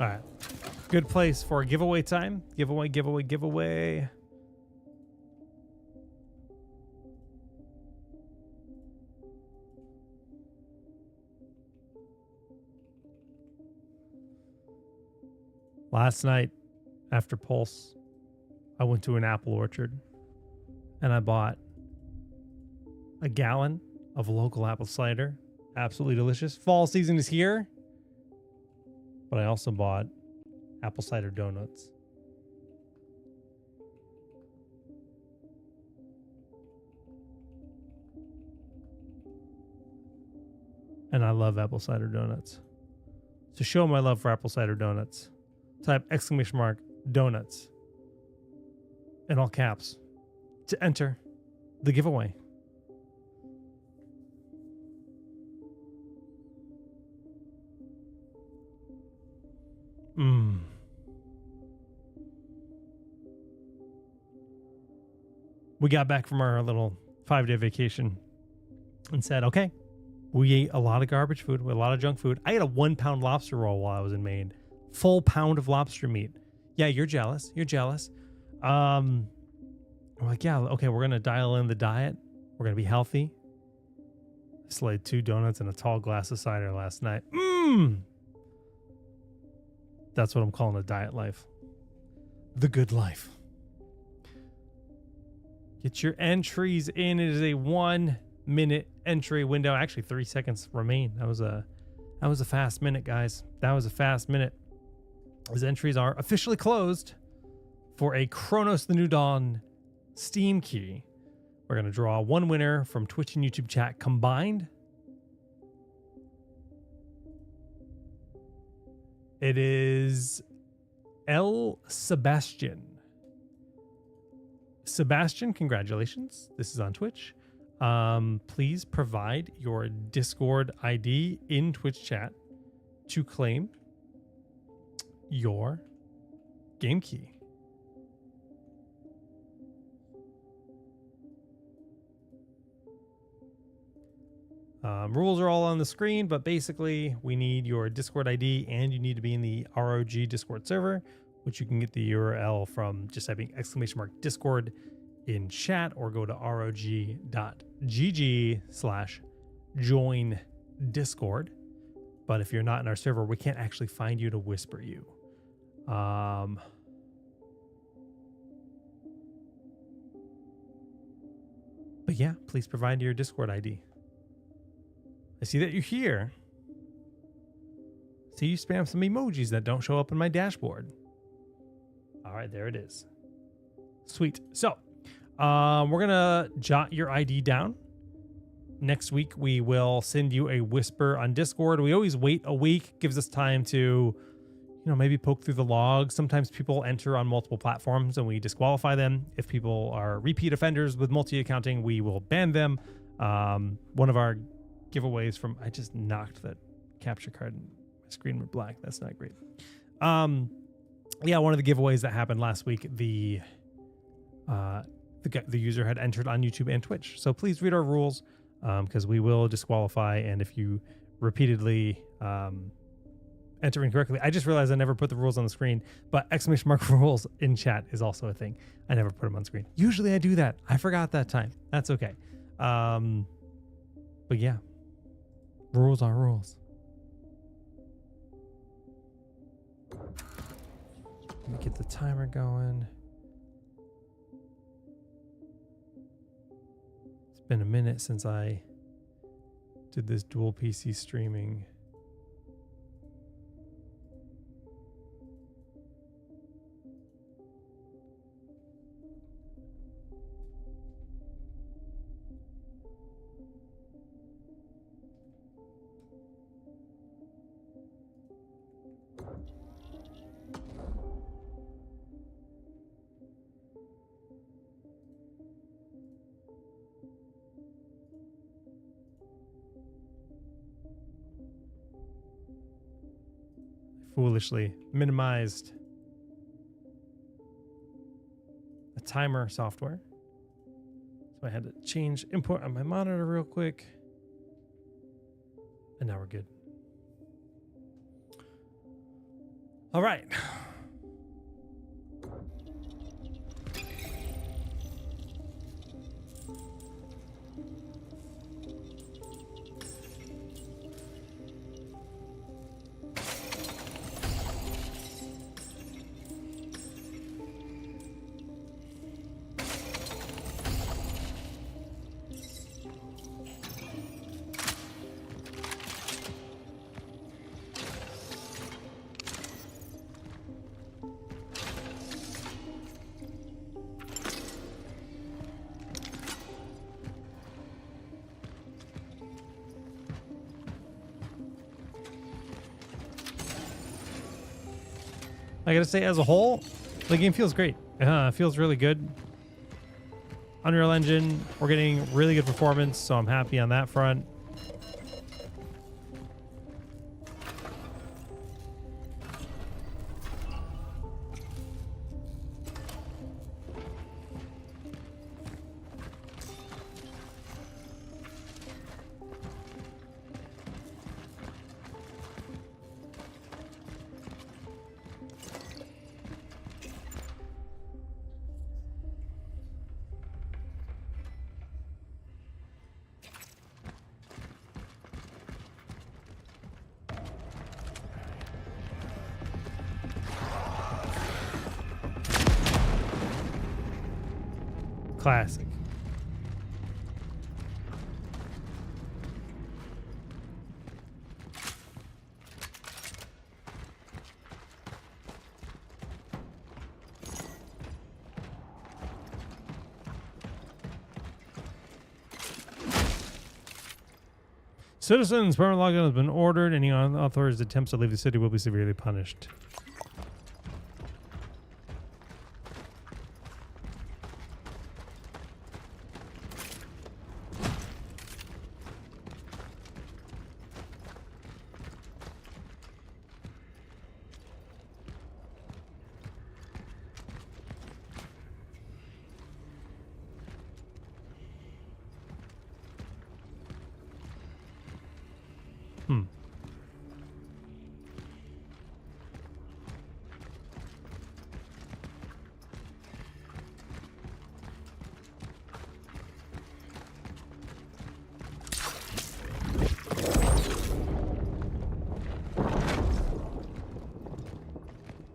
All right. Good place for giveaway time. Giveaway. Last night, after Pulse, I went to an apple orchard and I bought a gallon of local apple cider. Absolutely delicious. Fall season is here. But I also bought apple cider donuts. And I love apple cider donuts. To show my love for apple cider donuts, type !donuts in all caps to enter the giveaway. We got back from our little 5-day vacation and said, okay, we ate a lot of garbage food, a lot of junk food. I ate a 1-pound lobster roll while I was in Maine. Full pound of lobster meat. Yeah, you're jealous. You're jealous. We're like, yeah, okay, we're going to dial in the diet. We're going to be healthy. I slayed 2 donuts and a tall glass of cider last night. That's what I'm calling a diet life. The good life. Get your entries in. It is a 1-minute entry window. Actually, 3 seconds remain. That was a fast minute, guys. That was a fast minute. These entries are officially closed for a Cronos the New Dawn Steam key. We're going to draw one winner from Twitch and YouTube chat combined. It is L. Sebastian. Sebastian, congratulations. This is on Twitch. Please provide your Discord ID in Twitch chat to claim your game key. Rules are all on the screen, but basically we need your Discord ID and you need to be in the ROG Discord server, which you can get the URL from just typing !Discord in chat or go to rog.gg/join Discord. But if you're not in our server, we can't actually find you to whisper you. But yeah, please provide your Discord ID. I see that you're here. See you spam some emojis that don't show up in my dashboard. All right, there it is. Sweet. So, we're going to jot your ID down. Next week, we will send you a whisper on Discord. We always wait a week. Gives us time to, maybe poke through the logs. Sometimes people enter on multiple platforms and we disqualify them. If people are repeat offenders with multi-accounting, we will ban them. One of our giveaways from, I just knocked that capture card and my screen went black. That's not great. One of the giveaways that happened last week, the user had entered on YouTube and Twitch. So please read our rules, because we will disqualify. And if you repeatedly enter incorrectly, I just realized I never put the rules on the screen, but !rules in chat is also a thing. I never put them on screen. Usually I do that. I forgot that time. That's okay. But yeah, rules are rules. Let me get the timer going. It's been a minute since I did this dual PC streaming. Foolishly minimized the timer software. So I had to change input on my monitor real quick. And now we're good. All right. I gotta say, as a whole, the game feels great. It feels really good. Unreal Engine, we're getting really good performance, so I'm happy on that front. Classic. Citizens, permanent lockdown has been ordered. Any unauthorized attempts to leave the city will be severely punished.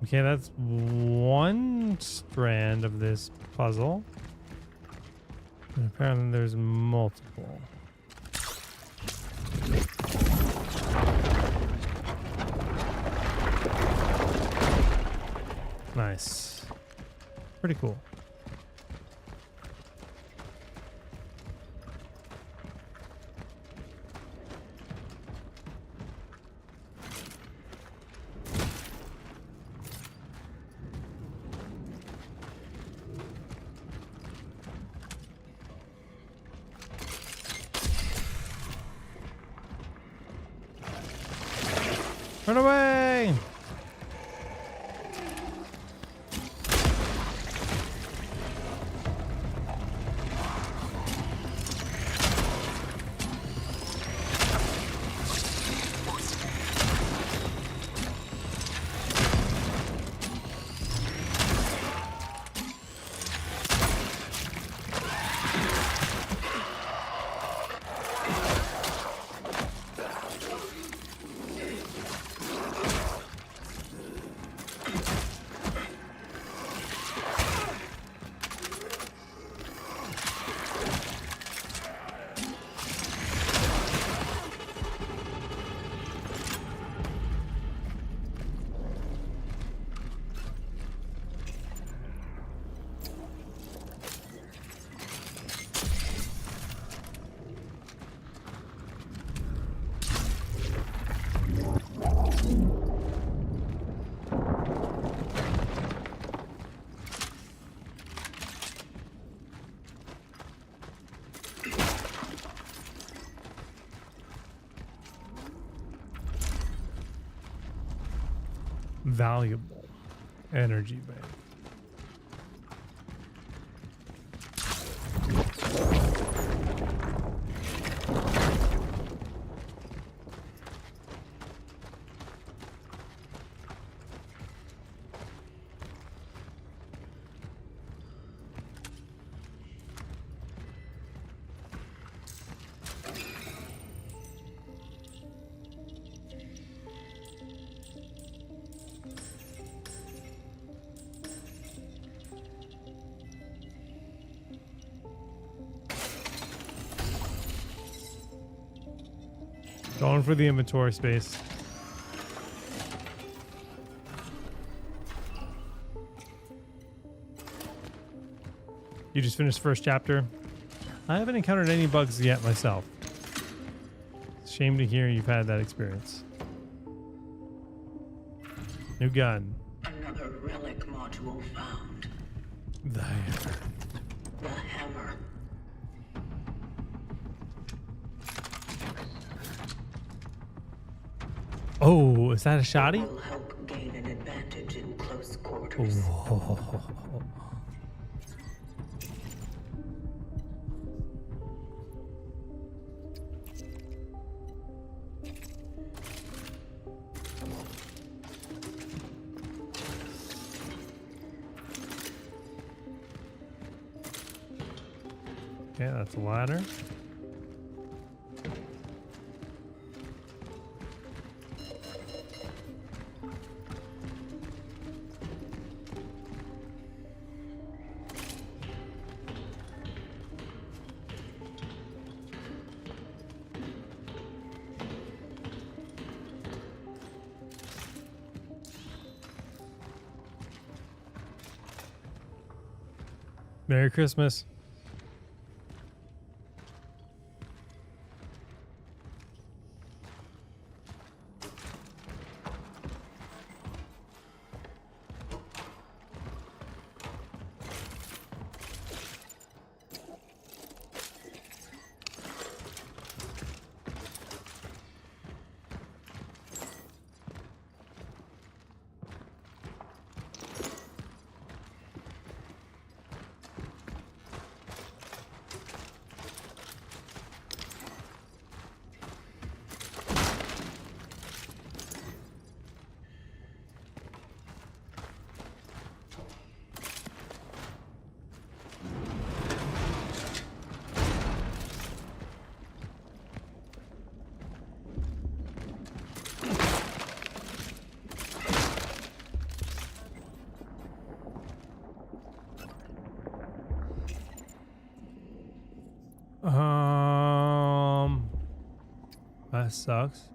Okay, that's one strand of this puzzle. And apparently there's multiple. Nice. Pretty cool. Run away! Valuable energy bank. Going for the inventory space. You just finished the first chapter? I haven't encountered any bugs yet myself. Shame to hear you've had that experience. New gun. Another module found. There. The hammer. Oh, is that a shoddy? Will help gain an advantage in close quarters. Whoa. Okay, that's a ladder. Merry Christmas. That sucks.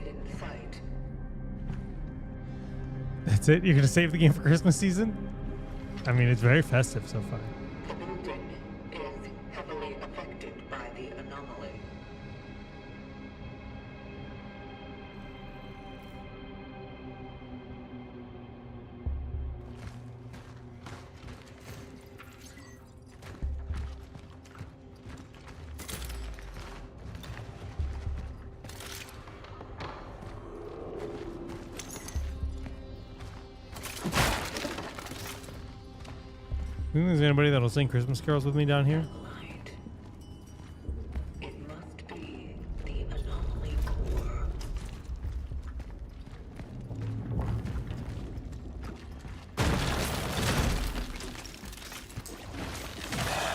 In sight. That's it? You're gonna save the game for Christmas season? I mean, it's very festive so far. The building is heavily affected by the anomaly. You think there's anybody that'll sing Christmas carols with me down here? Light. It must be the anomaly core.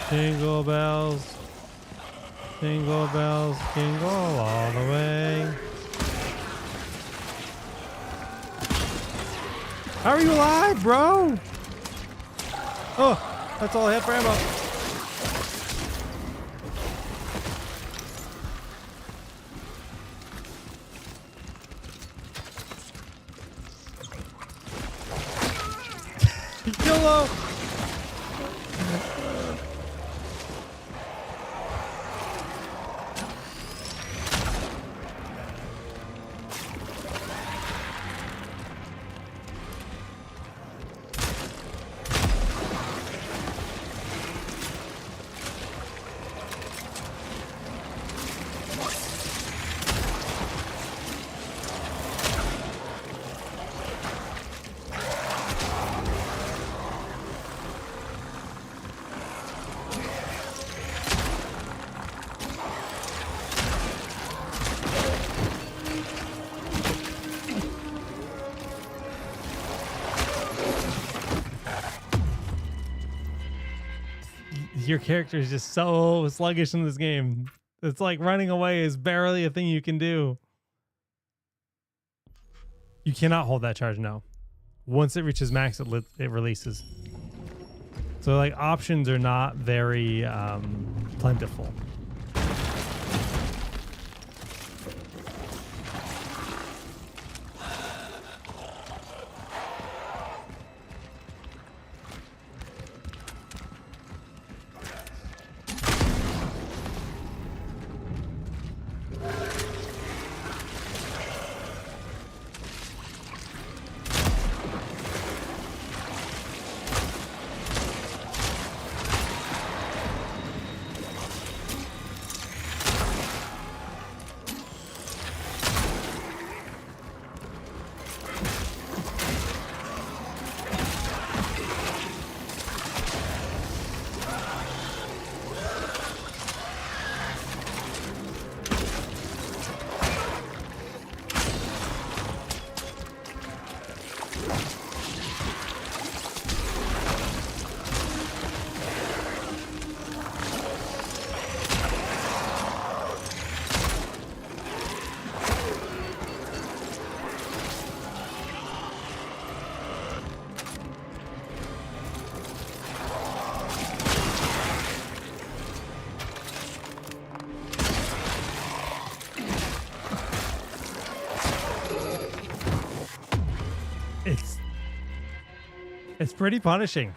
Jingle bells, jingle all the way. How are you alive, bro? Oh, that's all I had for ammo. YOLO! your character is just so sluggish in this game. It's like running away is barely a thing you can do. You cannot hold that charge now. Once it reaches max, it releases. So like options are not very plentiful. It's pretty punishing.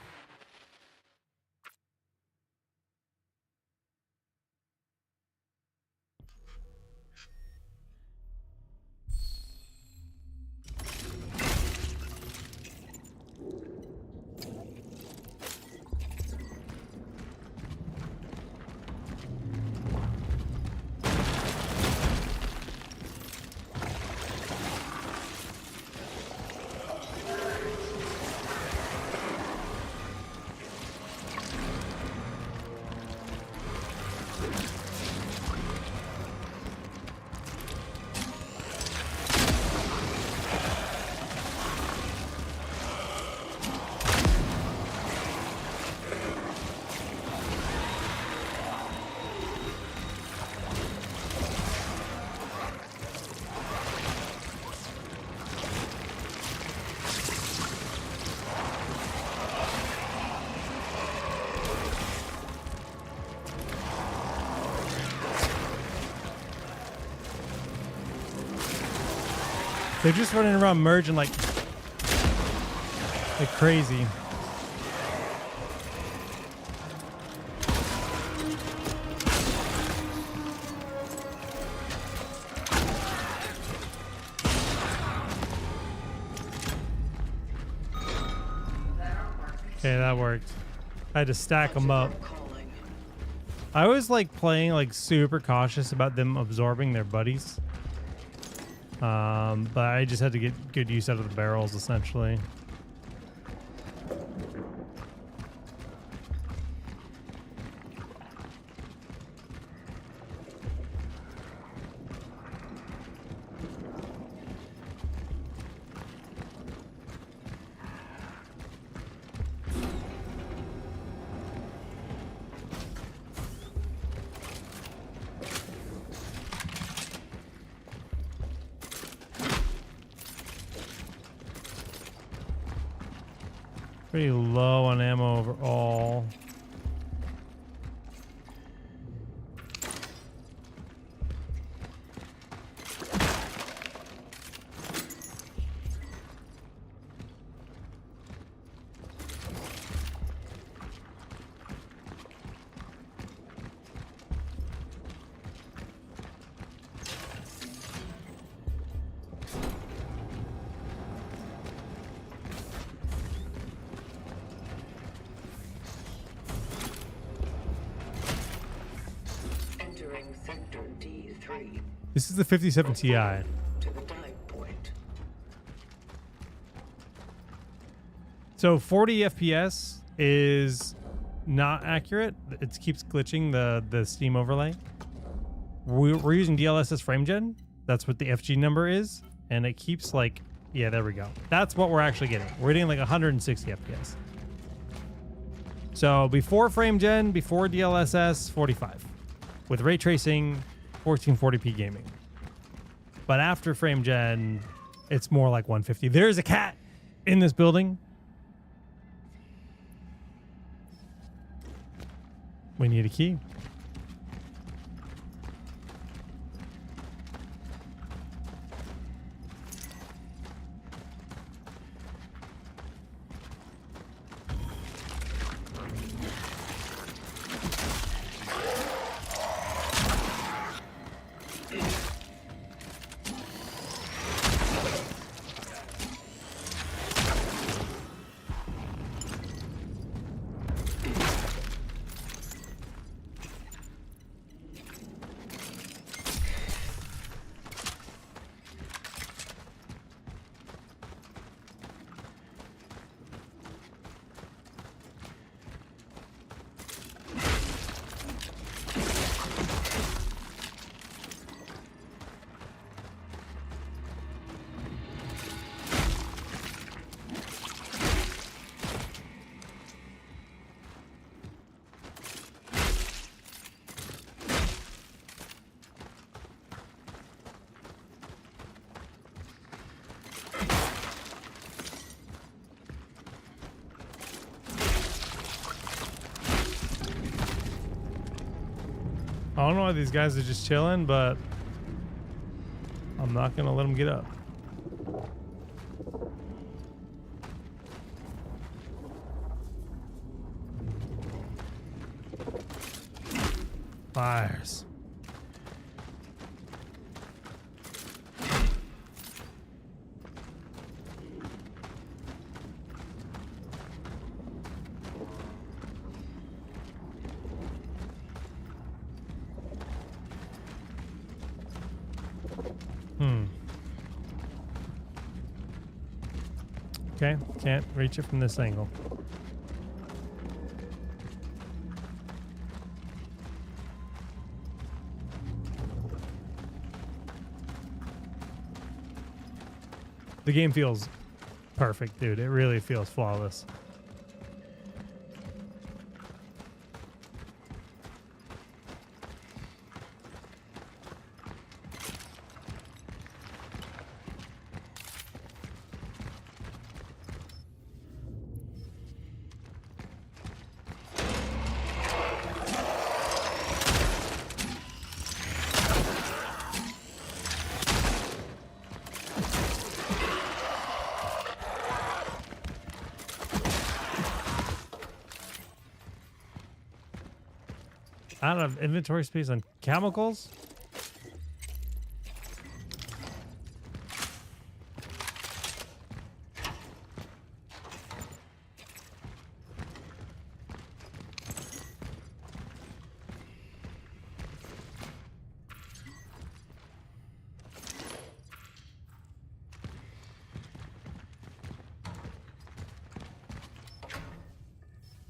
They're just running around merging like crazy. Okay, that worked. I had to stack them up. I always like playing like super cautious about them absorbing their buddies. But I just had to get good use out of the barrels, essentially. Pretty low on ammo overall. This is the 57 Ti. To the dive point. So 40 FPS is not accurate. It keeps glitching the Steam overlay. We're using DLSS FrameGen. That's what the FG number is. And it keeps like, yeah, there we go. That's what we're actually getting. We're getting like 160 FPS. So before frame gen, before DLSS, 45. With ray tracing, 1440p gaming. But after frame gen, it's more like 150. There's a cat in this building. We need a key. I don't know why these guys are just chilling, but I'm not gonna let them get up. Fires. Okay, can't reach it from this angle. The game feels perfect, dude. It really feels flawless. Out of inventory space on chemicals?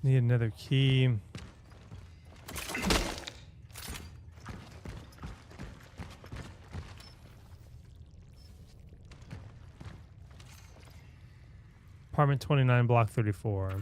Need another key. Apartment 29, block 34.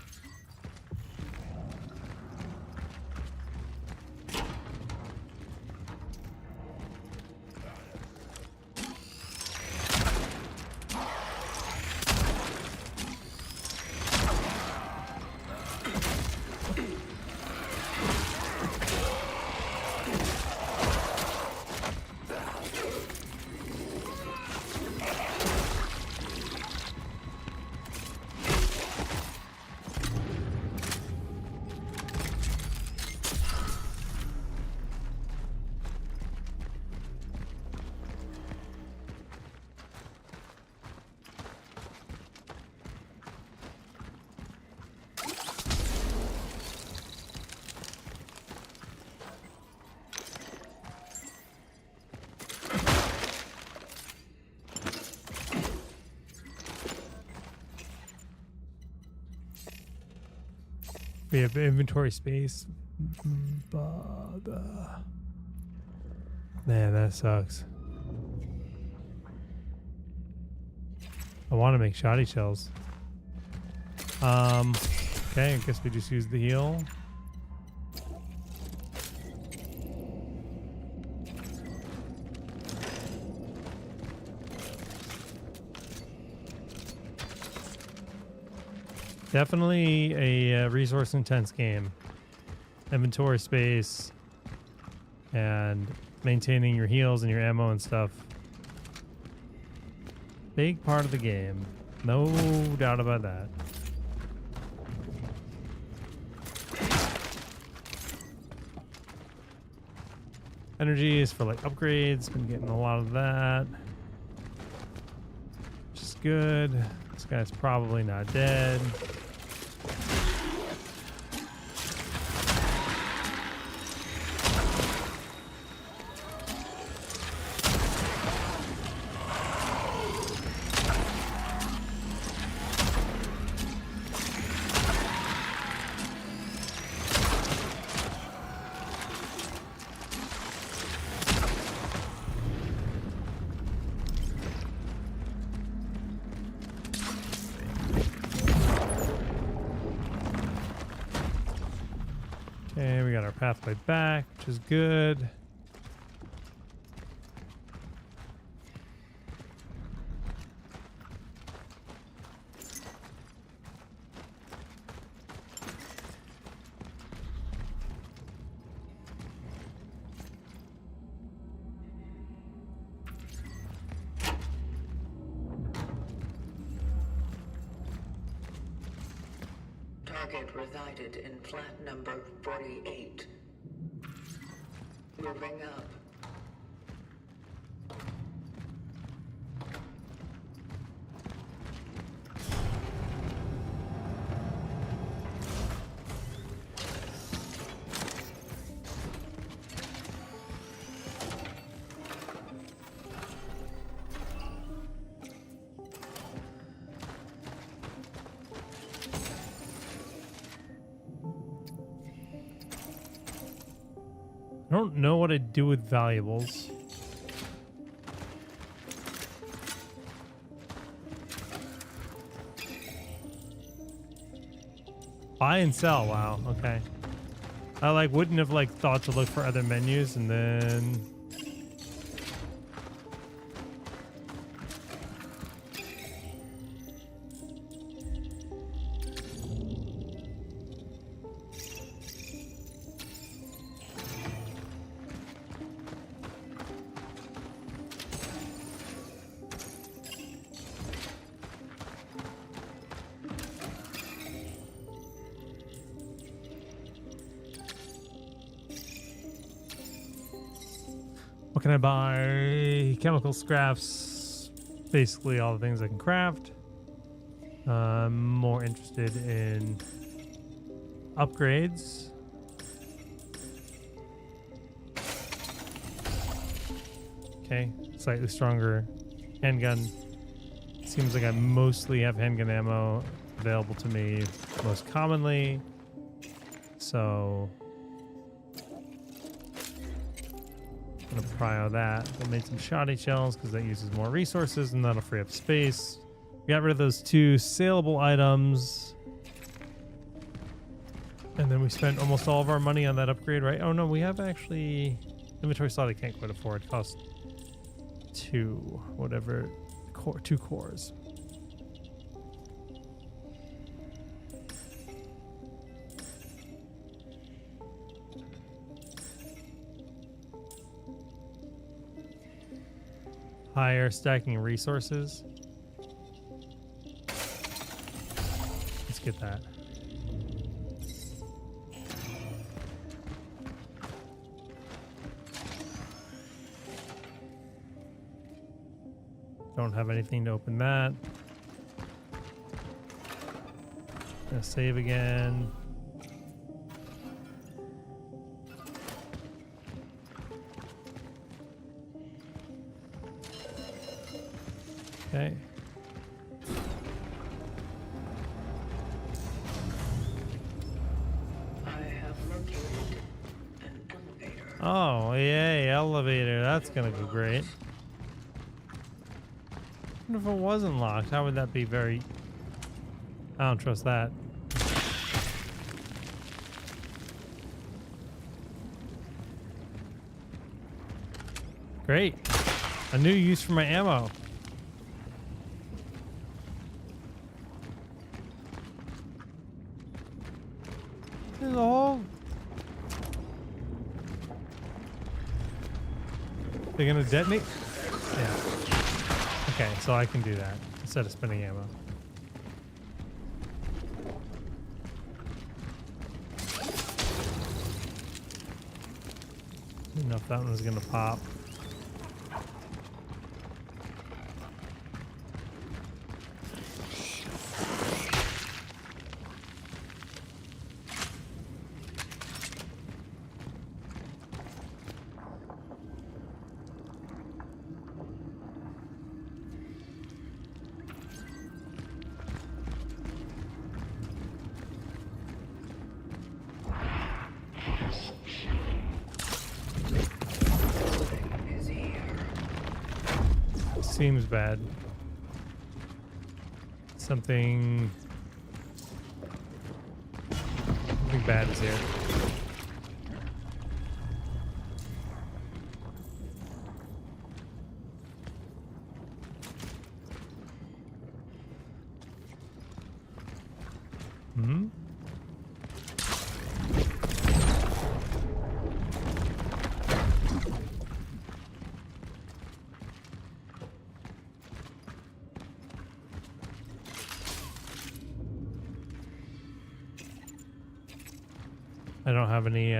We have inventory space. Man, that sucks. I want to make shoddy shells. Okay, I guess we just use the heal. Definitely a resource intense game. Inventory space and maintaining your heals and your ammo and stuff. Big part of the game. No doubt about that. Energy is for like upgrades. Been getting a lot of that. Which is good. This guy's probably not dead. Okay, we got our pathway back, which is good. Target resided in flat number 48. Moving up. I don't know what I do with valuables. Buy and sell. Wow. Okay. I like wouldn't have like thought to look for other menus and then. What can I buy? Chemical scraps. Basically all the things I can craft. I'm more interested in upgrades. Okay, slightly stronger handgun. Seems like I mostly have handgun ammo available to me most commonly. So I'm gonna prio that. I made some shoddy shells because that uses more resources and that'll free up space. We got rid of those 2 saleable items. And then we spent almost all of our money on that upgrade, right? Oh no, we have actually inventory slot I can't quite afford. It costs 2, whatever, 2 cores. Higher stacking resources. Let's get that. Don't have anything to open that. Gonna save again. Okay. I have located an elevator. Oh, yay, elevator. That's gonna go great. What if it wasn't locked? How would that be very... I don't trust that. Great. A new use for my ammo. There's a hole. They're gonna detonate? Yeah. Okay, so I can do that instead of spending ammo. Didn't know if that one was gonna pop. Seems bad. Something bad is here. Hmm? I don't have any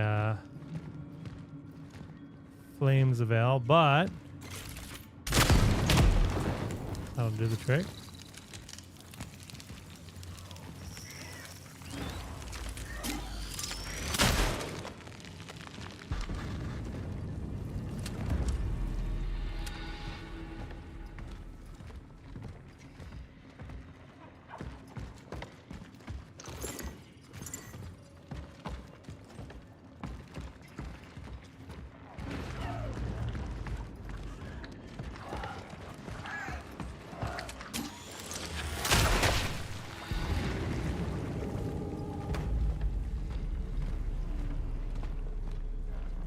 flames avail, but that'll do the trick.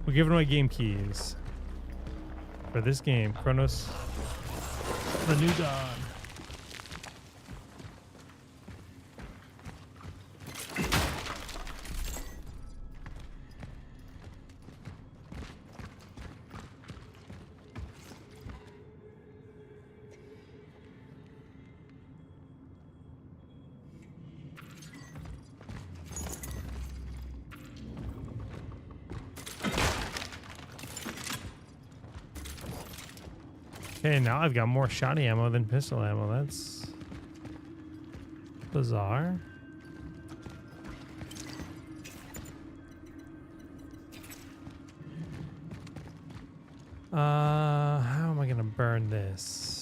We're giving away game keys for this game, Cronos, the New Dawn. Okay, now I've got more shotty ammo than pistol ammo. That's bizarre. How am I gonna burn this?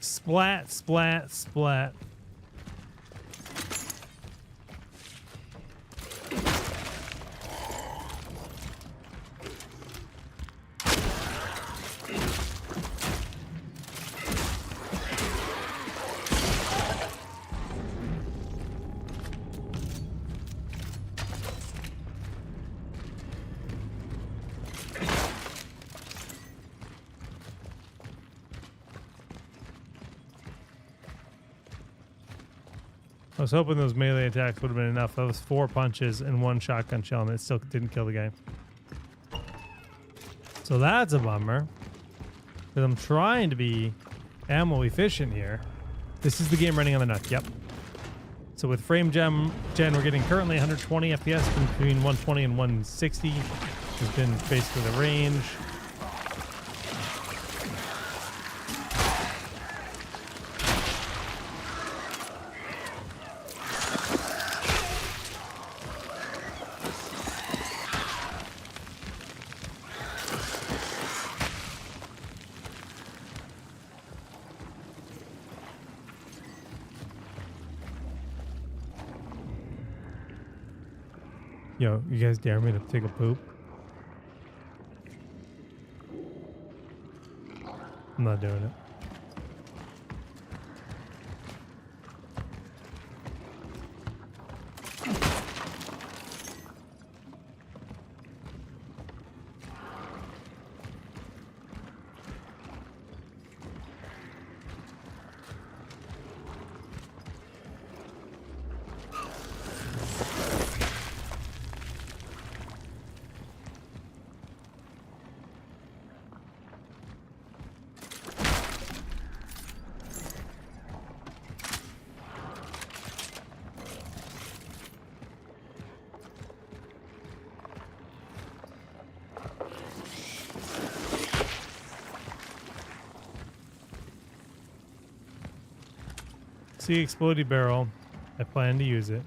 Splat, splat, splat. was hoping those melee attacks would have been enough. That was 4 punches and 1 shotgun shell, and it still didn't kill the guy. So that's a bummer. Because I'm trying to be ammo efficient here. This is the game running on the NUC. Yep. So with frame gen, we're getting currently 120 FPS between 120 and 160. Has been basically the range. Yo, you guys dare me to take a poop? I'm not doing it. See explodey barrel. I plan to use it.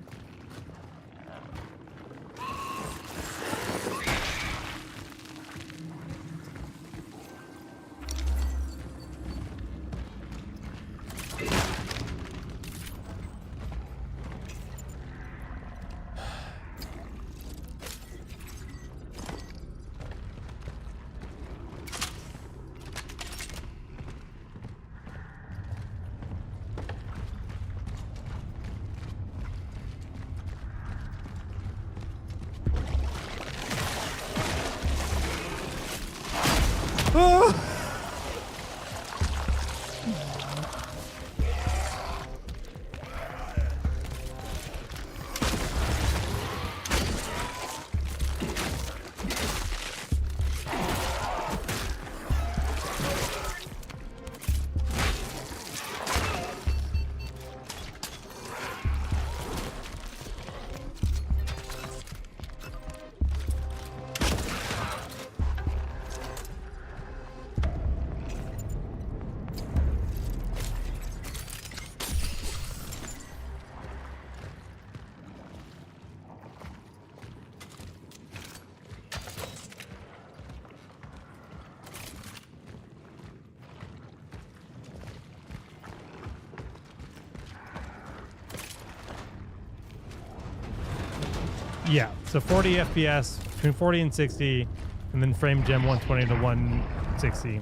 Yeah, so 40 FPS, between 40 and 60, and then frame gem 120 to 160.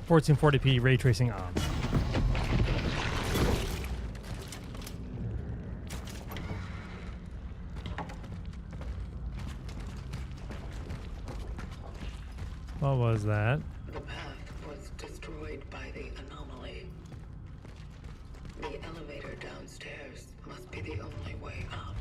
1440p ray tracing on. What was that? The path was destroyed by the anomaly. The elevator downstairs must be the only way up.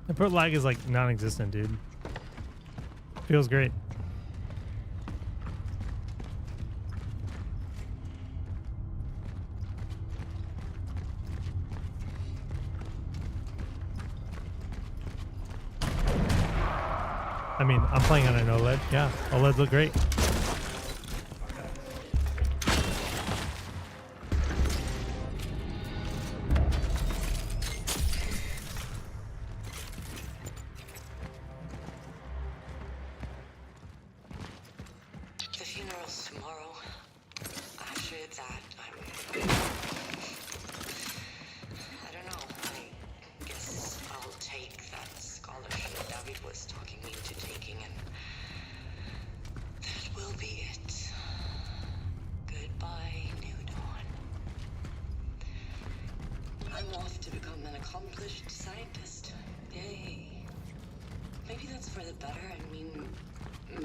Input lag is like non-existent, dude. Feels great. I mean, I'm playing on an OLED. Yeah, OLEDs look great. The funeral's tomorrow. After that, I don't know. I guess I'll take that. maybe that's for the better. I mean,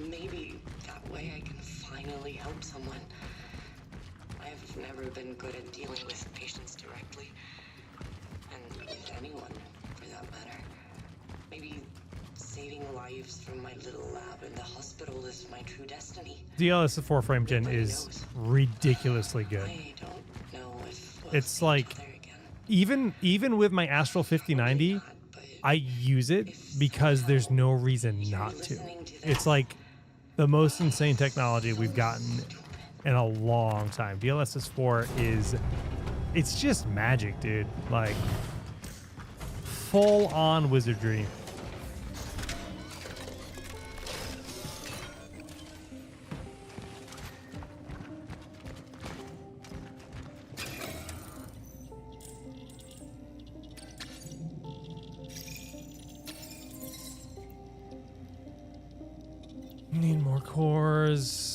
maybe that way I can finally help someone. I've never been good at dealing with patients directly, and with anyone, for that matter. Maybe saving lives from my little lab in the hospital is my true destiny. DLSS 4 frame gen Nobody is knows. ridiculously good. I don't know if we'll It's see like each other again. even with my Astral 5090, Not, but I use it because there's no reason not to. It's like the most insane technology we've gotten in a long time. DLSS 4 it's just magic, dude. Like full on wizardry. Need more cores.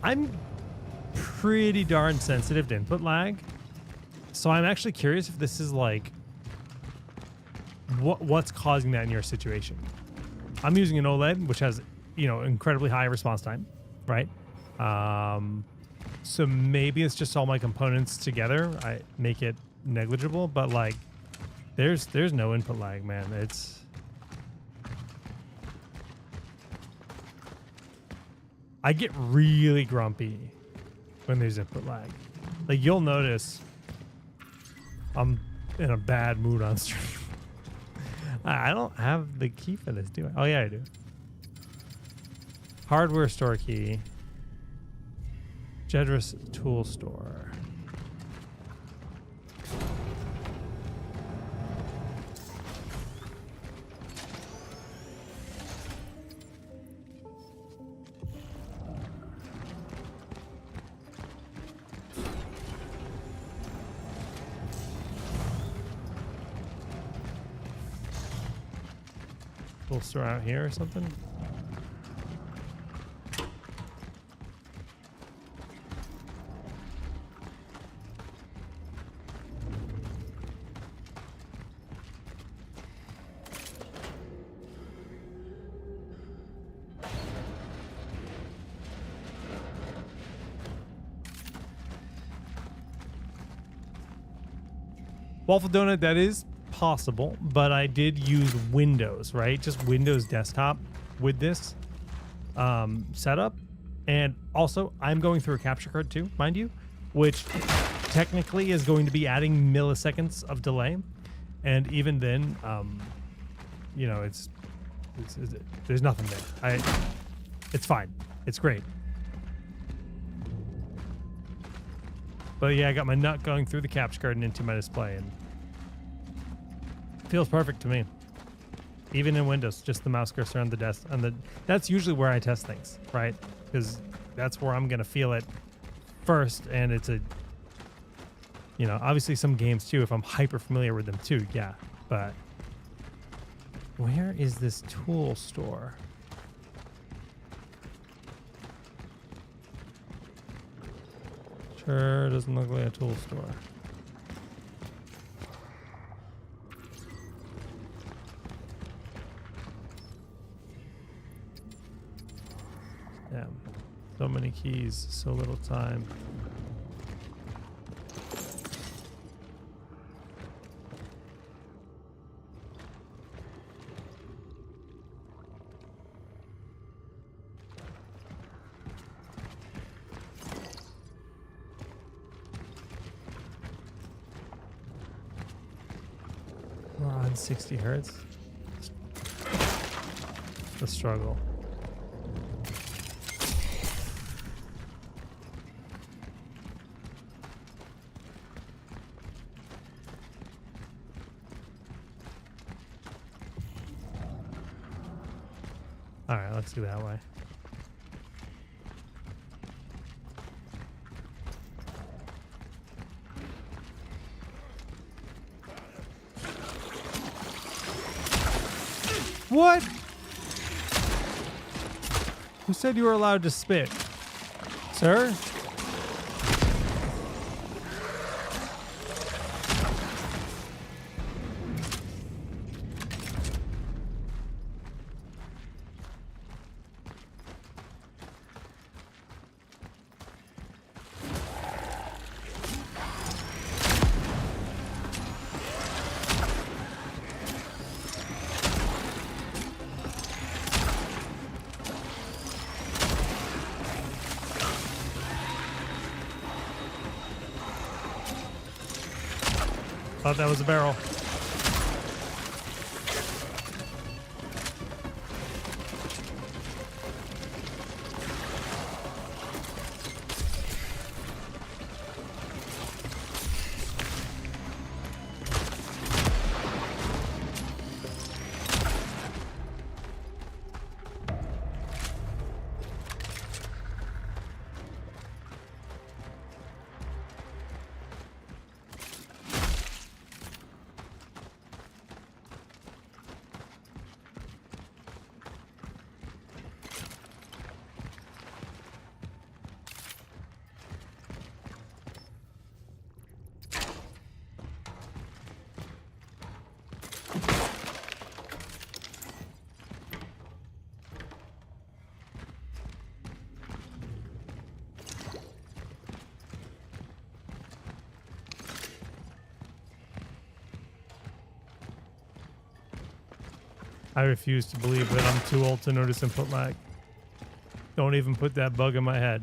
I'm pretty darn sensitive to input lag, so I'm actually curious if this is like what's causing that in your situation. I'm using an OLED, which has, you know, incredibly high response time, right? So maybe it's just all my components together. I make it negligible, but like there's no input lag, man. I get really grumpy when there's input lag. Like, you'll notice I'm in a bad mood on stream. I don't have the key for this, do I? Oh, yeah, I do. Hardware store key. Jedris tool store. Tool store out here or something. Waffle Donut, that is possible, but I did use Windows, right? Just Windows desktop with this setup. And also, I'm going through a capture card too, mind you, which technically is going to be adding milliseconds of delay. And even then, you know, it's there's nothing there. It's fine. It's great. But yeah, I got my NUC going through the capture card and into my display, and feels perfect to me. Even in Windows, just the mouse cursor on the desk, that's usually where I test things, right? Because that's where I'm gonna feel it first, and it's a, you know, obviously some games too, if I'm hyper familiar with them too, yeah. But where is this tool store? Sure doesn't look like a tool store. Damn. So many keys, so little time. On 60 hertz. The struggle. All right, let's do that way. What? Who said you were allowed to spit? Sir? Thought that was a barrel. I refuse to believe that I'm too old to notice input lag. Don't even put that bug in my head.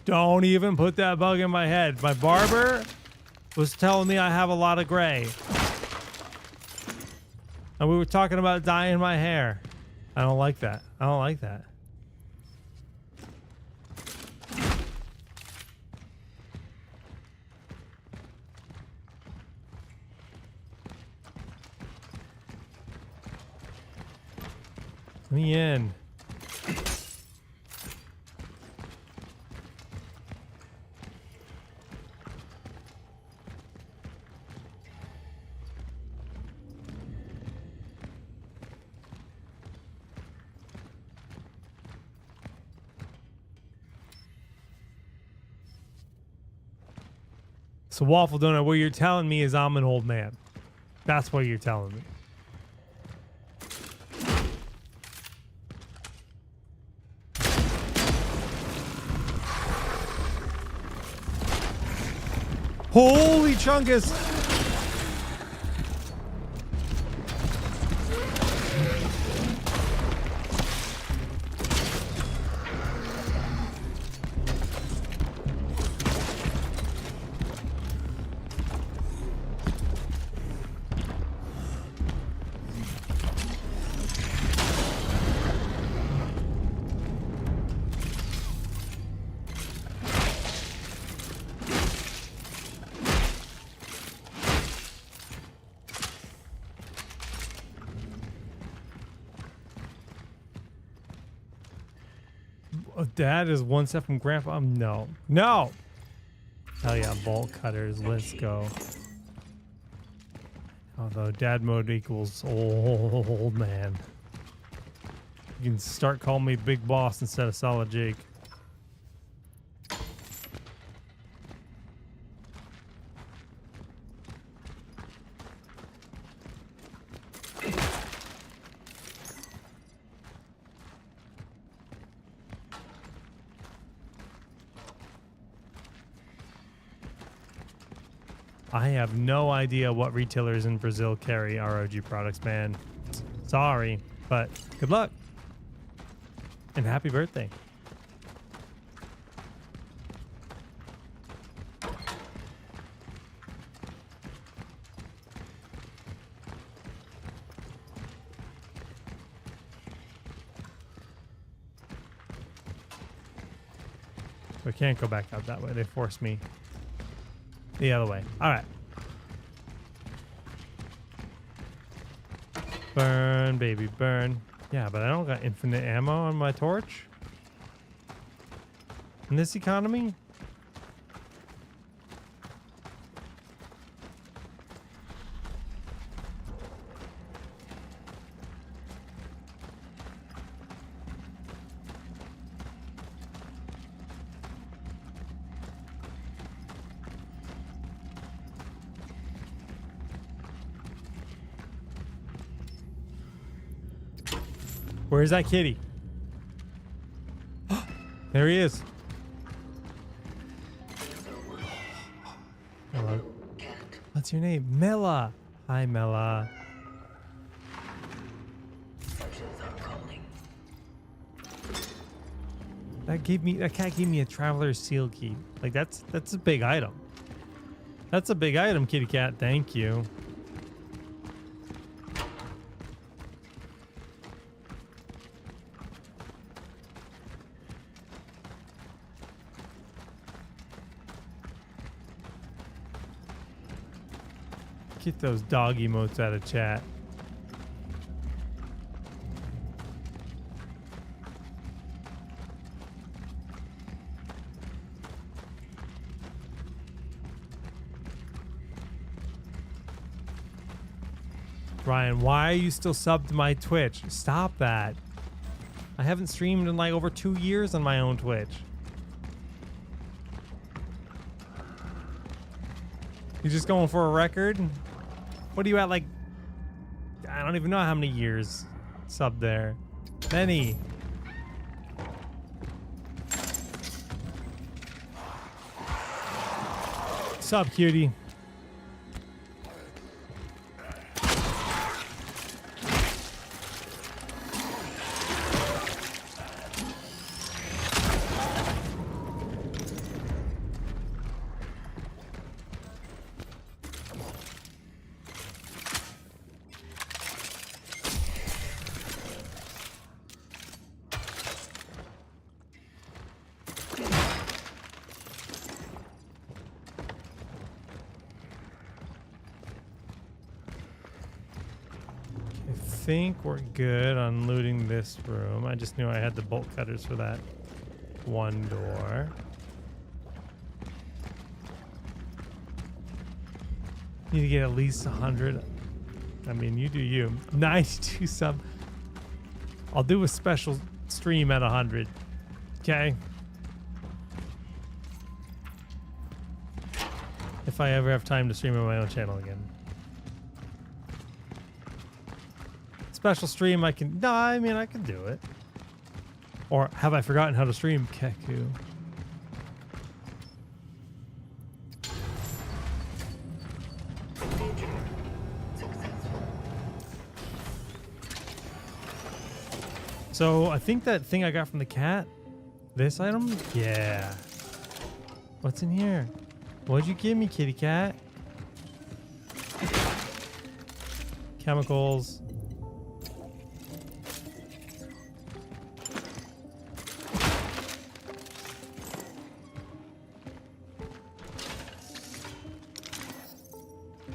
Don't even put that bug in my head. My barber was telling me I have a lot of gray. And we were talking about dyeing my hair. I don't like that. I don't like that. Let me in. So Waffle Donut, what you're telling me is I'm an old man. That's what you're telling me. Holy chungus! Dad is one step from Grandpa. No. No! Hell yeah, bolt cutters. Let's go. Although dad mode equals old man. You can start calling me Big Boss instead of Solid Jake. I have no idea what retailers in Brazil carry ROG products, man. Sorry, but good luck. And happy birthday. I can't go back out that way. They forced me the other way. All right. Burn, baby, burn. Yeah, but I don't got infinite ammo on my torch. In this economy? Where's that kitty? There he is. Hello. What's your name? Mela. Hi, Mela. That cat gave me a traveler's seal key. Like that's a big item. That's a big item, kitty cat. Thank you. Get those dog emotes out of chat. Ryan, why are you still subbed to my Twitch? Stop that. I haven't streamed in like over 2 years on my own Twitch. You just going for a record? What are you at, like, I don't even know how many years sub there. Many. Sub, cutie. I think we're good on looting this room. I just knew I had the bolt cutters for that one door. Need to get at least 100. I mean, you do you. 92 sub. I'll do a special stream at 100. Okay. If I ever have time to stream on my own channel again. Special stream, I can. No, I mean, I can do it. Or have I forgotten how to stream? Keku. So I think that thing I got from the cat, this item, yeah. What's in here? What'd you give me, kitty cat? Chemicals.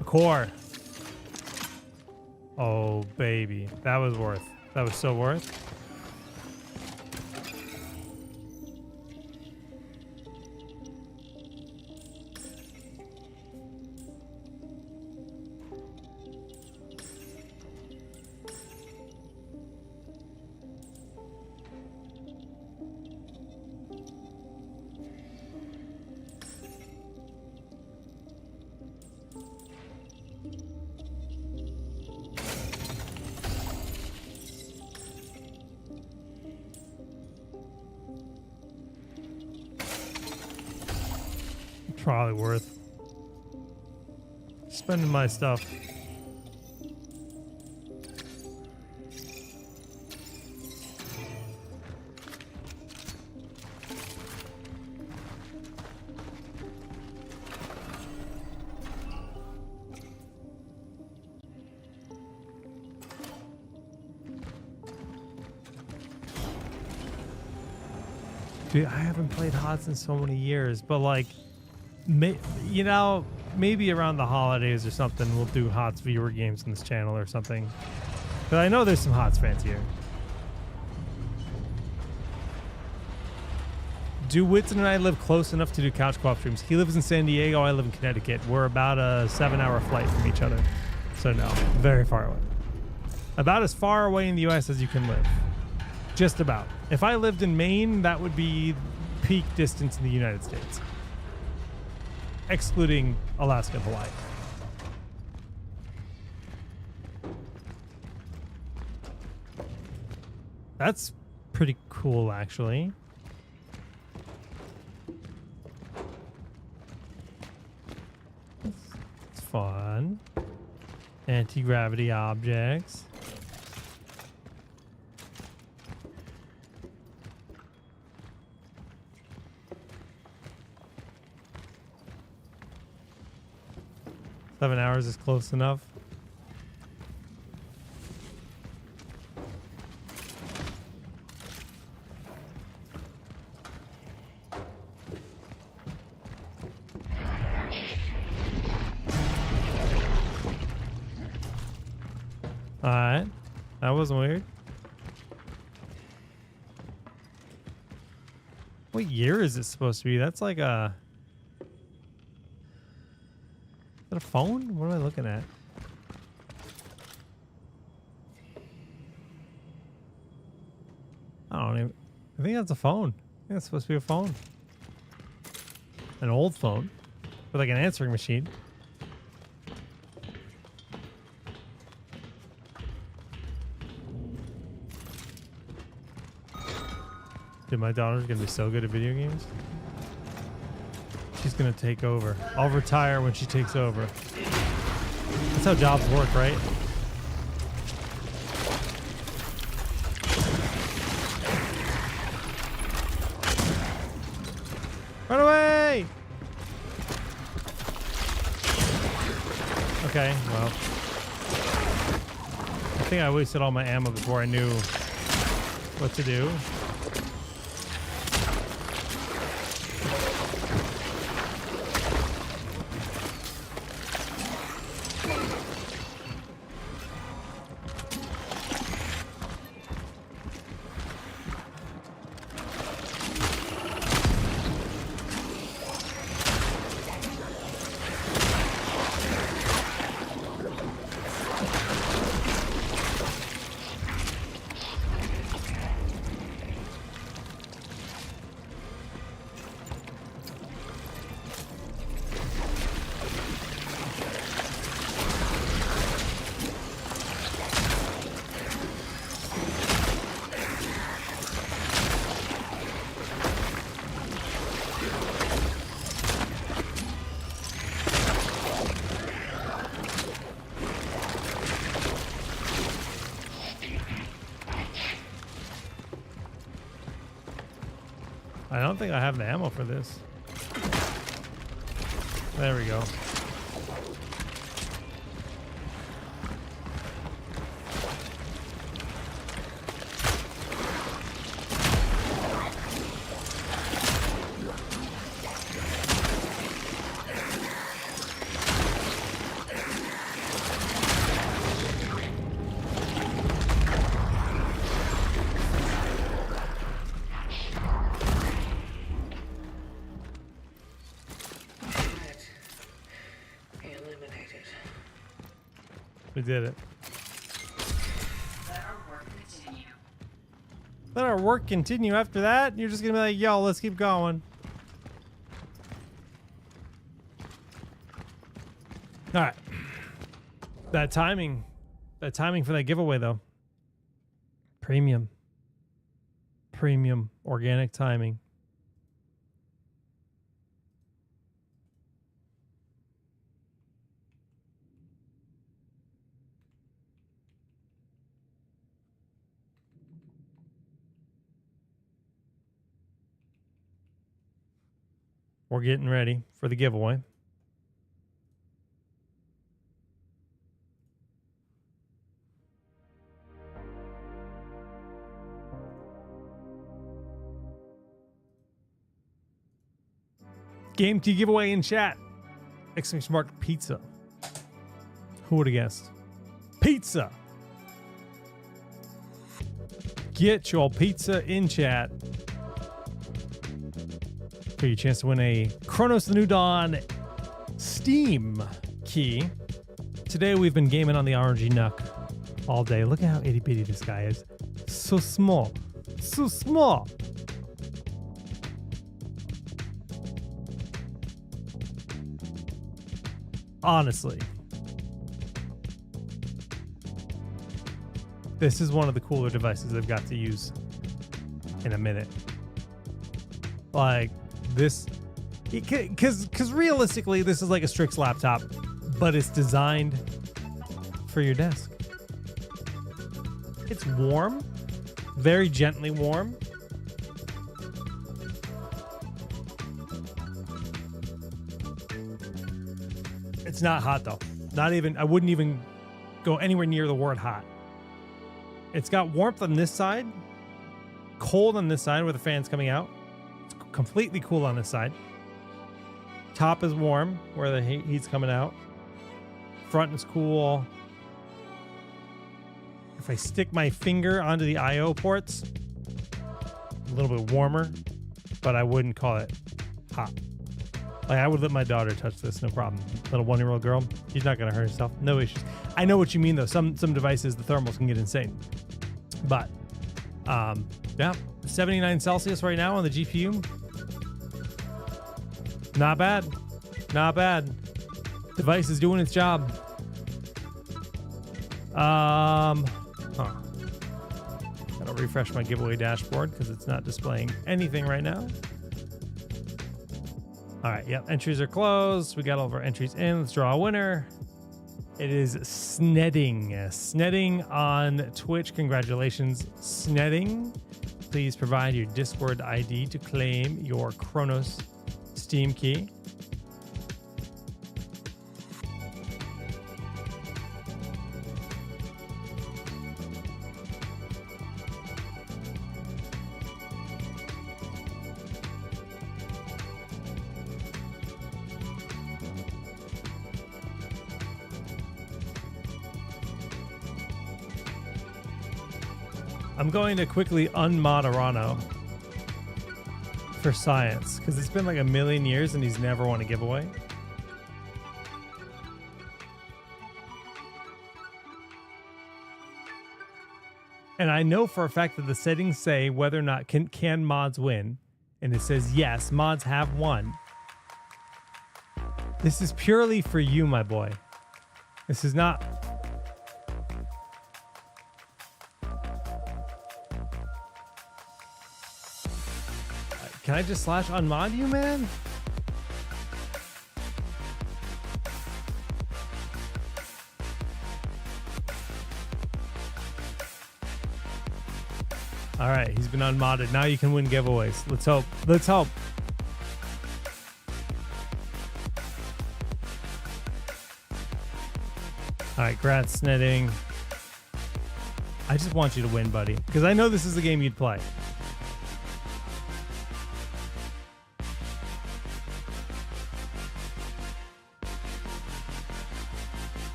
A core. Oh, baby. That was worth. That was so worth. Probably worth spending my stuff. Dude, I haven't played HOTS in so many years, but like, you know, maybe around the holidays or something, we'll do HOTS viewer games in this channel or something. But I know there's some HOTS fans here. Do Whitson and I live close enough to do couch co-op streams? He lives in San Diego. I live in Connecticut. We're about a 7-hour flight from each other. So no, very far away. About as far away in the U.S. as you can live. Just about. If I lived in Maine, that would be peak distance in the United States. Excluding Alaska and Hawaii. That's pretty cool, actually. It's fun. Anti-gravity objects. Seven hours is close enough. Alright. That wasn't weird. What year is it supposed to be? That's like a... Is that a phone? What am I looking at? I don't even... I think that's a phone. I think that's supposed to be a phone. An old phone. With like an answering machine. Dude, my daughter's gonna be so good at video games. She's gonna take over. I'll retire when she takes over. That's how jobs work, right? Run away! Okay, well. I think I wasted all my ammo before I knew what to do. I don't think I have the ammo for this. There we go. We did it. Let our work continue. Let our work continue after that? You're just gonna be like, yo, let's keep going. Alright. That timing for that giveaway though. Premium organic timing. We're getting ready for the giveaway. Game key giveaway in chat. Exclamation mark pizza. Who would have guessed? Pizza. Get your pizza in chat. Give you a chance to win a Cronos the New Dawn Steam key. Today we've been gaming on the ROG NUC all day. Look at how itty bitty this guy is. So small. So small. Honestly. This is one of the cooler devices I've got to use in a minute. Like this, because realistically, this is like a Strix laptop, but it's designed for your desk. It's warm, very gently warm. It's not hot though. Not even, I wouldn't even go anywhere near the word hot. It's got warmth on this side, cold on this side where the fan's coming out. It's completely cool on this side. Top is warm where the heat's coming out. Front is cool. If I stick my finger onto the I/O ports, a little bit warmer, but I wouldn't call it hot. Like I would let my daughter touch this, no problem. Little 1-year-old girl, she's not gonna hurt herself, no issues. I know what you mean though. Some devices, the thermals can get insane. But yeah, 79 Celsius right now on the GPU. Not bad. Not bad. Device is doing its job. Gotta refresh my giveaway dashboard because it's not displaying anything right now. All right, yep, entries are closed. We got all of our entries in. Let's draw a winner. It is Snedding. Snedding on Twitch. Congratulations, Snedding. Please provide your Discord ID to claim your Cronos Steam key. I'm going to quickly unmod Arano for science because it's been like a million years and he's never won a giveaway. And I know for a fact that the settings say whether or not can mods win, and it says yes, mods have won. This is purely for you, my boy. This is not. Can I just slash unmod you, man? All right, he's been unmodded. Now you can win giveaways. Let's hope. Let's hope. All right, Gratz Snedding. I just want you to win, buddy, because I know this is a game you'd play.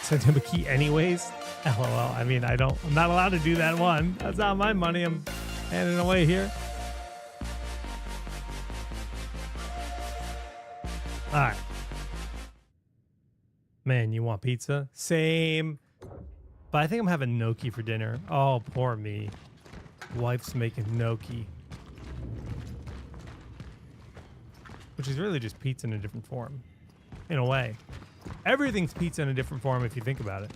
Send him a key anyways. LOL. I mean, I'm not allowed to do that one. That's not my money. I'm handing away here. All right. Man, you want pizza? Same. But I think I'm having gnocchi for dinner. Oh, poor me. Wife's making gnocchi. Which is really just pizza in a different form. In a way. Everything's pizza in a different form if you think about it.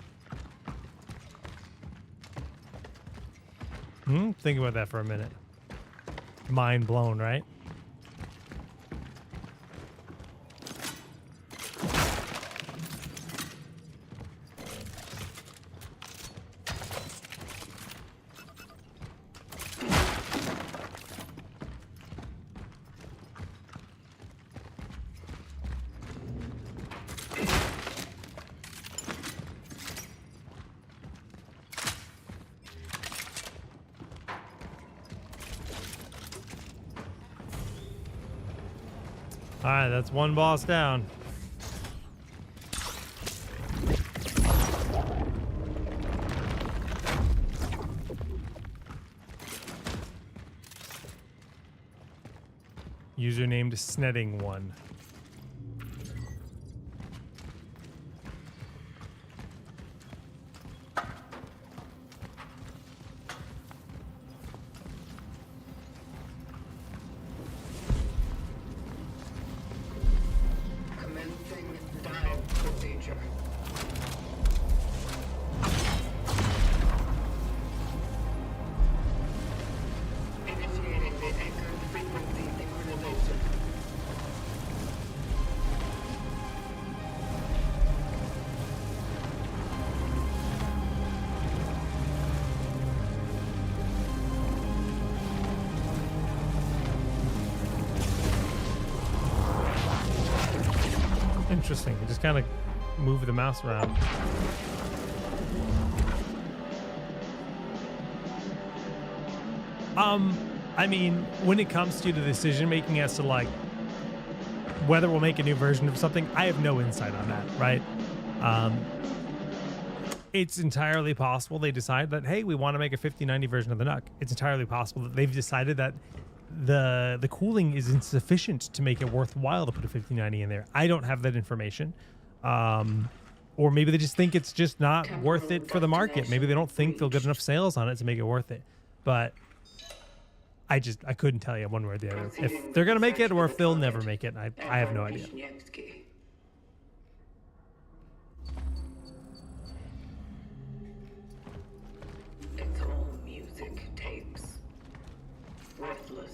Think about that for a minute. Mind blown, right? All right, that's one boss down. User named Snetting1. Commencing dive procedure. Initiating the anchored frequency synchronization. Interesting. You just kind of move the mouse around. I mean, when it comes to the decision making as to like whether we'll make a new version of something, I have no insight on that, right? It's entirely possible they decide that, hey, we want to make a 5090 version of the NUC. It's entirely possible that they've decided that the cooling is insufficient to make it worthwhile to put a 5090 in there. I don't have that information. Or maybe they just think it's just not worth it for the market. Maybe they don't think they'll get enough sales on it to make it worth it. But I couldn't tell you one way or the other. If they're going to make it or if they'll never make it, I have no idea. It's all music tapes. Worthless.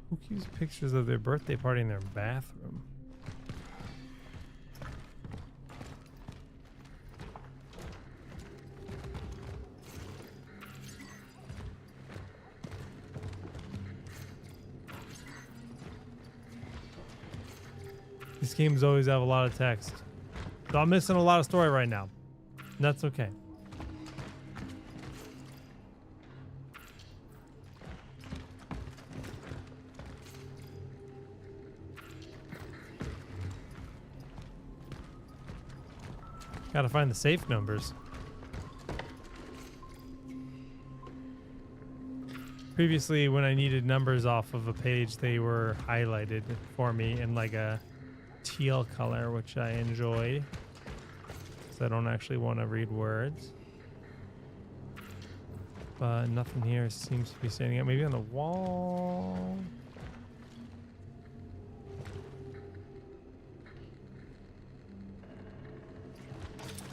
Who keeps pictures of their birthday party in their bathroom? These games always have a lot of text. So I'm missing a lot of story right now. And that's okay. Gotta find the safe numbers. Previously, when I needed numbers off of a page, they were highlighted for me in like a teal color, which I enjoy, because I don't actually want to read words. But nothing here seems to be standing out. Maybe on the wall.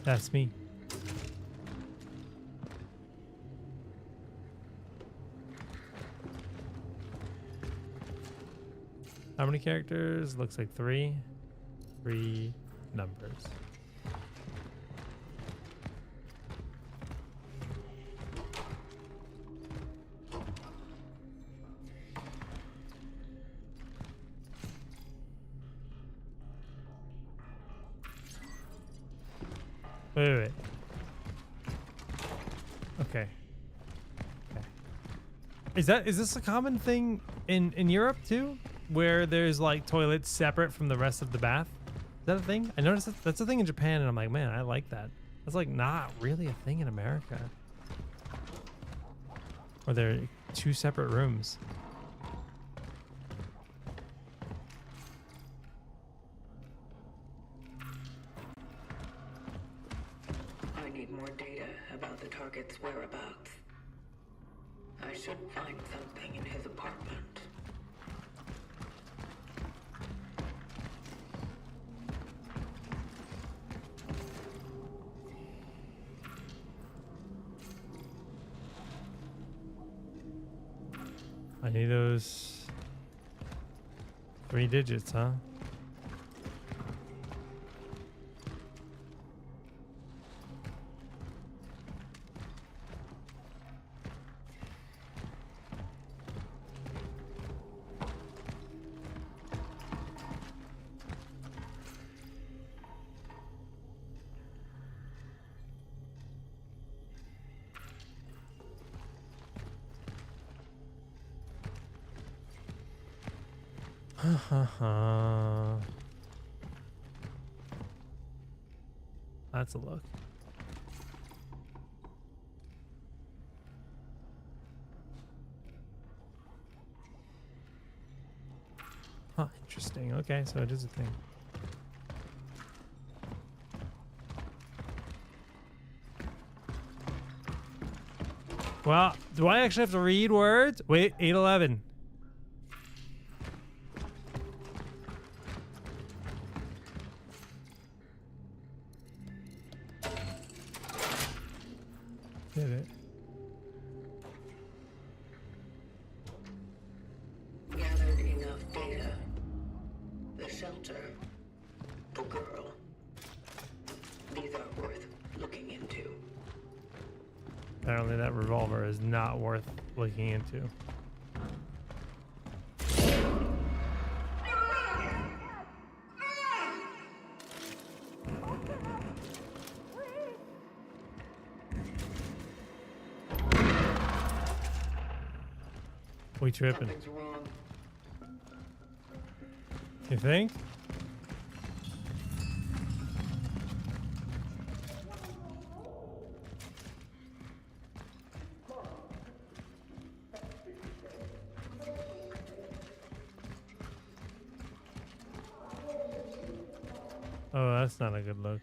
That's me. How many characters? Looks like 3. 3 numbers. Wait. Okay. Is this a common thing in Europe too, where there's like toilets separate from the rest of the bath? Is that a thing? I noticed that's a thing in Japan, and I'm like, man, I like that. That's like not really a thing in America. Or there are 2 separate rooms. I need more data about the target's whereabouts. I should find something in his apartment. I need those 3 digits, huh? That's a look. Huh, interesting. Okay, so it is a thing. Well, do I actually have to read words? Wait, 811. Did it? Gathered enough data. The shelter. The girl. These are worth looking into. Apparently that revolver is not worth looking into. We tripping. Something's wrong. You think? Oh, that's not a good look.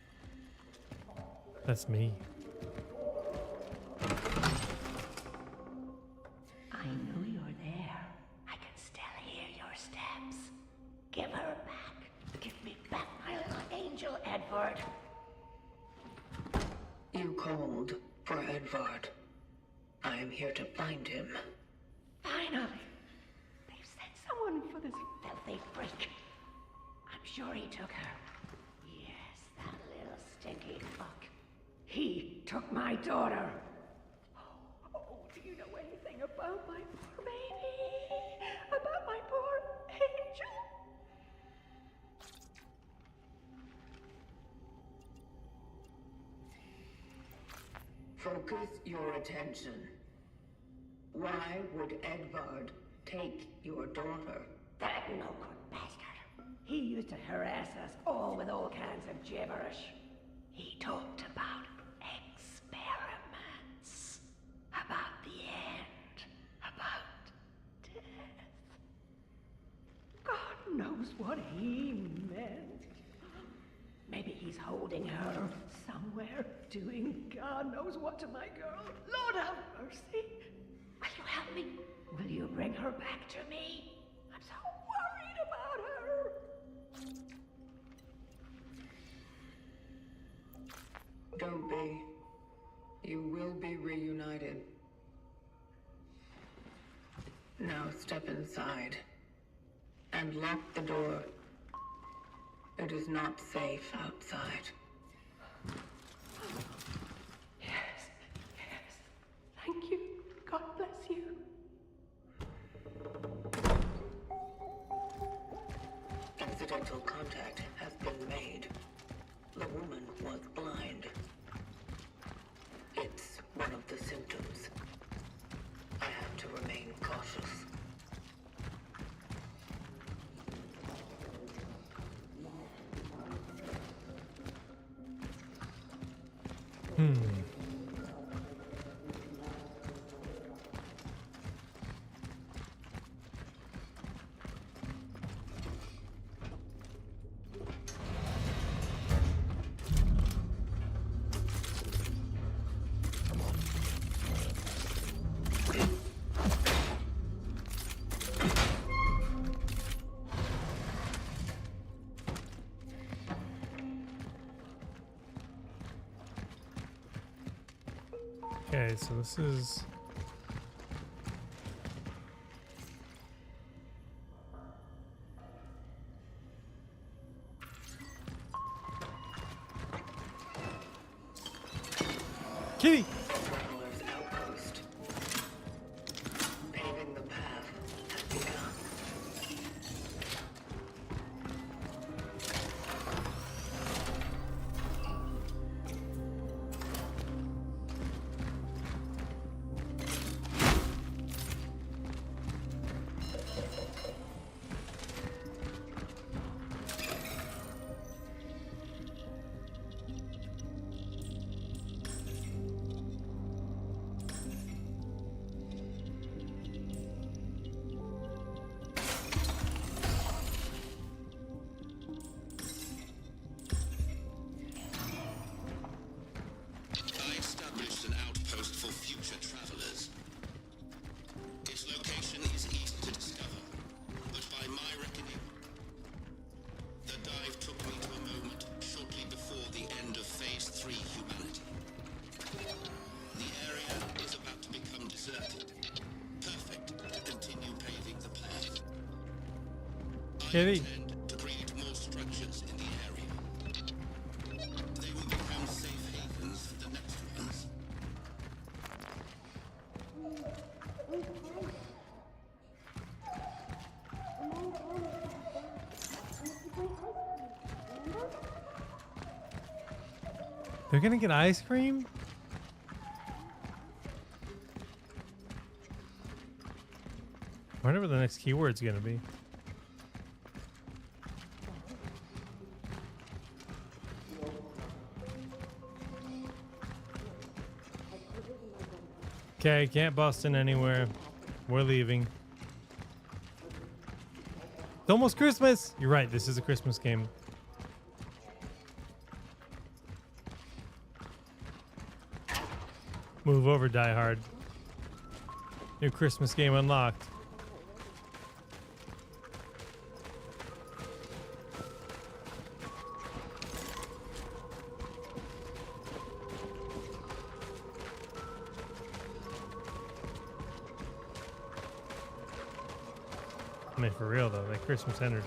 That's me. I know you're there. I can still hear your steps. Give her back. Give me back my little angel, Edward. You called for Edvard. I am here to find him. Finally. They've sent someone for this filthy freak. I'm sure he took her. Yes, that little stinky fuck. He took my daughter. Oh, do you know anything about my poor baby? About my poor angel? Focus your attention. Why would Edvard take your daughter? That no-good bastard. He used to harass us all with all kinds of gibberish. He talked about experiments, about the end, about death. God knows what he meant. Maybe he's holding her somewhere, doing God knows what to my girl. Lord have mercy. Will you help me? Will you bring her back to me? I'm so worried about her. Don't be. You will be reunited. Now step inside and lock the door. It is not safe outside. Yes, yes. Thank you. God bless you. Incidental contact has been made. The woman was blind. It's one of the symptoms. I have to remain cautious. Okay, so this is... Kitty! Traveler's outpost. Paving the path has begun. I established an outpost for future travelers. Its location is easy to discover, but by my reckoning, the dive took me to a moment shortly before the end of Phase 3 humanity. The area is about to become deserted. Perfect to continue paving the path. I Kitty. intend to create more structures in the area. They will become safe havens for the next ones. They're gonna get ice cream? I wonder what the next keyword's gonna be. Okay, can't bust in anywhere. We're leaving. It's almost Christmas! You're right, this is a Christmas game. Move over, Die Hard. New Christmas game unlocked. I mean, for real though, like Christmas energy.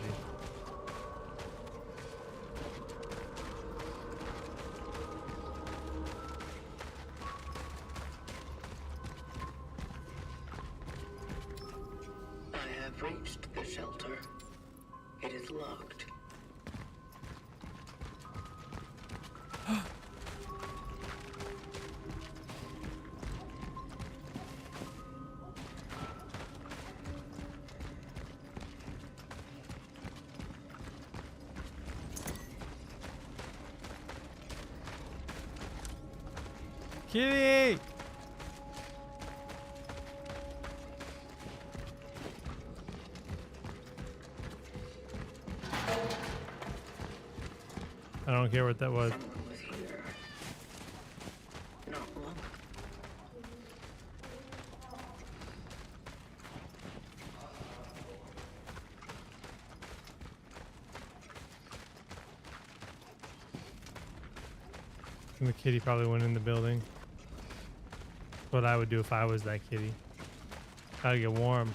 I have reached the shelter. It is locked. Kitty! I don't care what that was. Someone was here. Not long ago. And the kitty probably went in the building. What I would do if I was that kitty. Gotta get warm.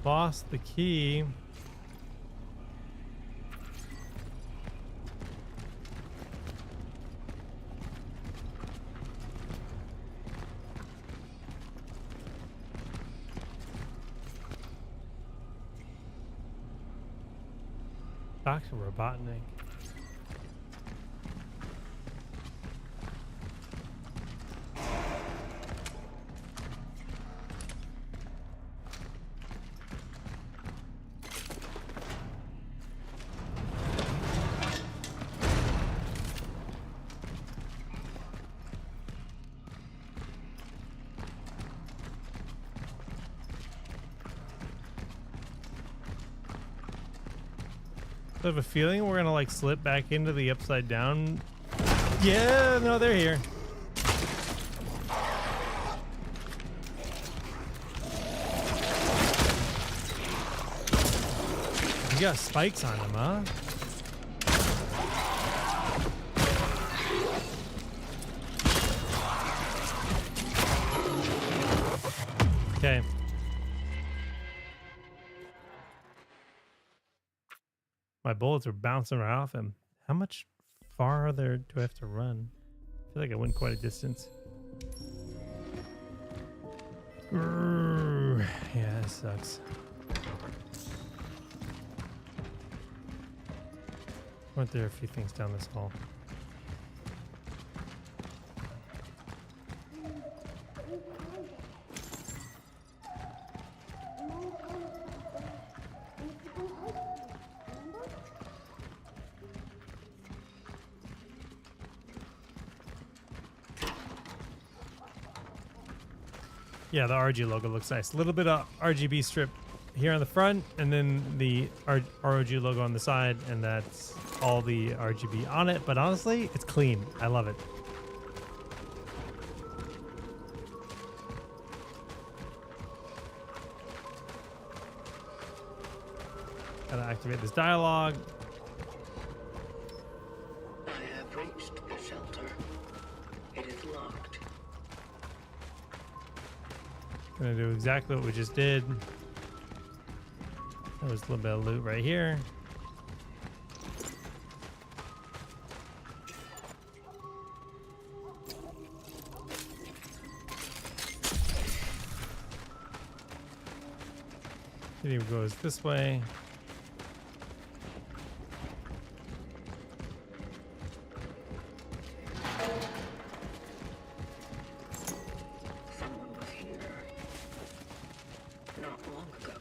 Lost the key. Dr. Robotnik. I have a feeling we're gonna like slip back into the upside down. Yeah, no, they're here. You got spikes on them, huh? Okay. My bullets are bouncing right off him. How much farther do I have to run? I feel like I went quite a distance. Grrr. Yeah, that sucks. Weren't there a few things down this hall? Yeah, the RG logo looks nice. A little bit of RGB strip here on the front, and then the ROG logo on the side, and that's all the RGB on it. But honestly, it's clean. I love it. Gotta activate this dialogue. I have reached the shelter. It is locked. Gonna do exactly what we just did. There was a little bit of loot right here. Video goes this way. Someone was here not long ago.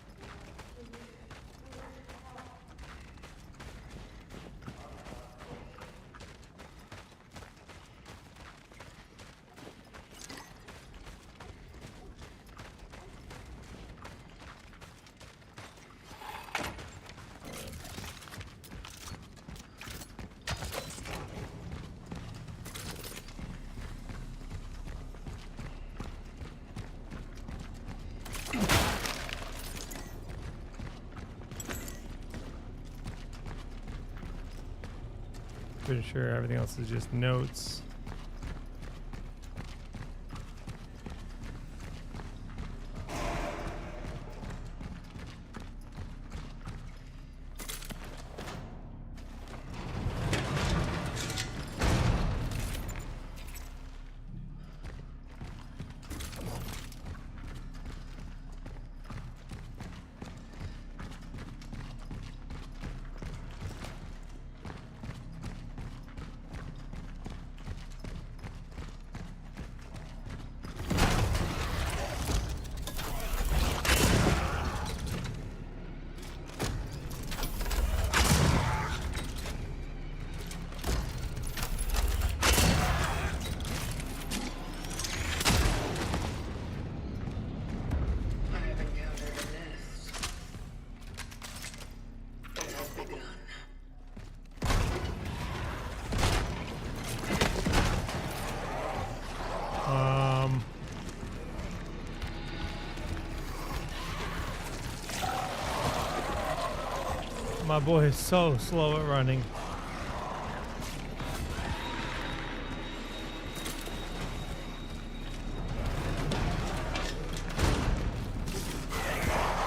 Pretty sure everything else is just notes. My boy is so slow at running.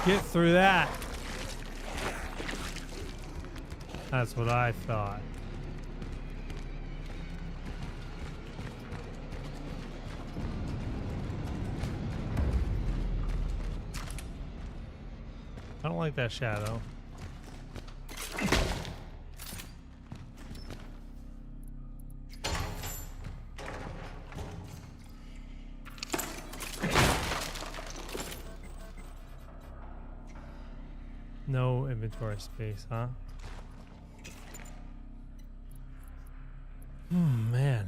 Get through that. That's what I thought. I don't like that shadow. No inventory space, huh? Man.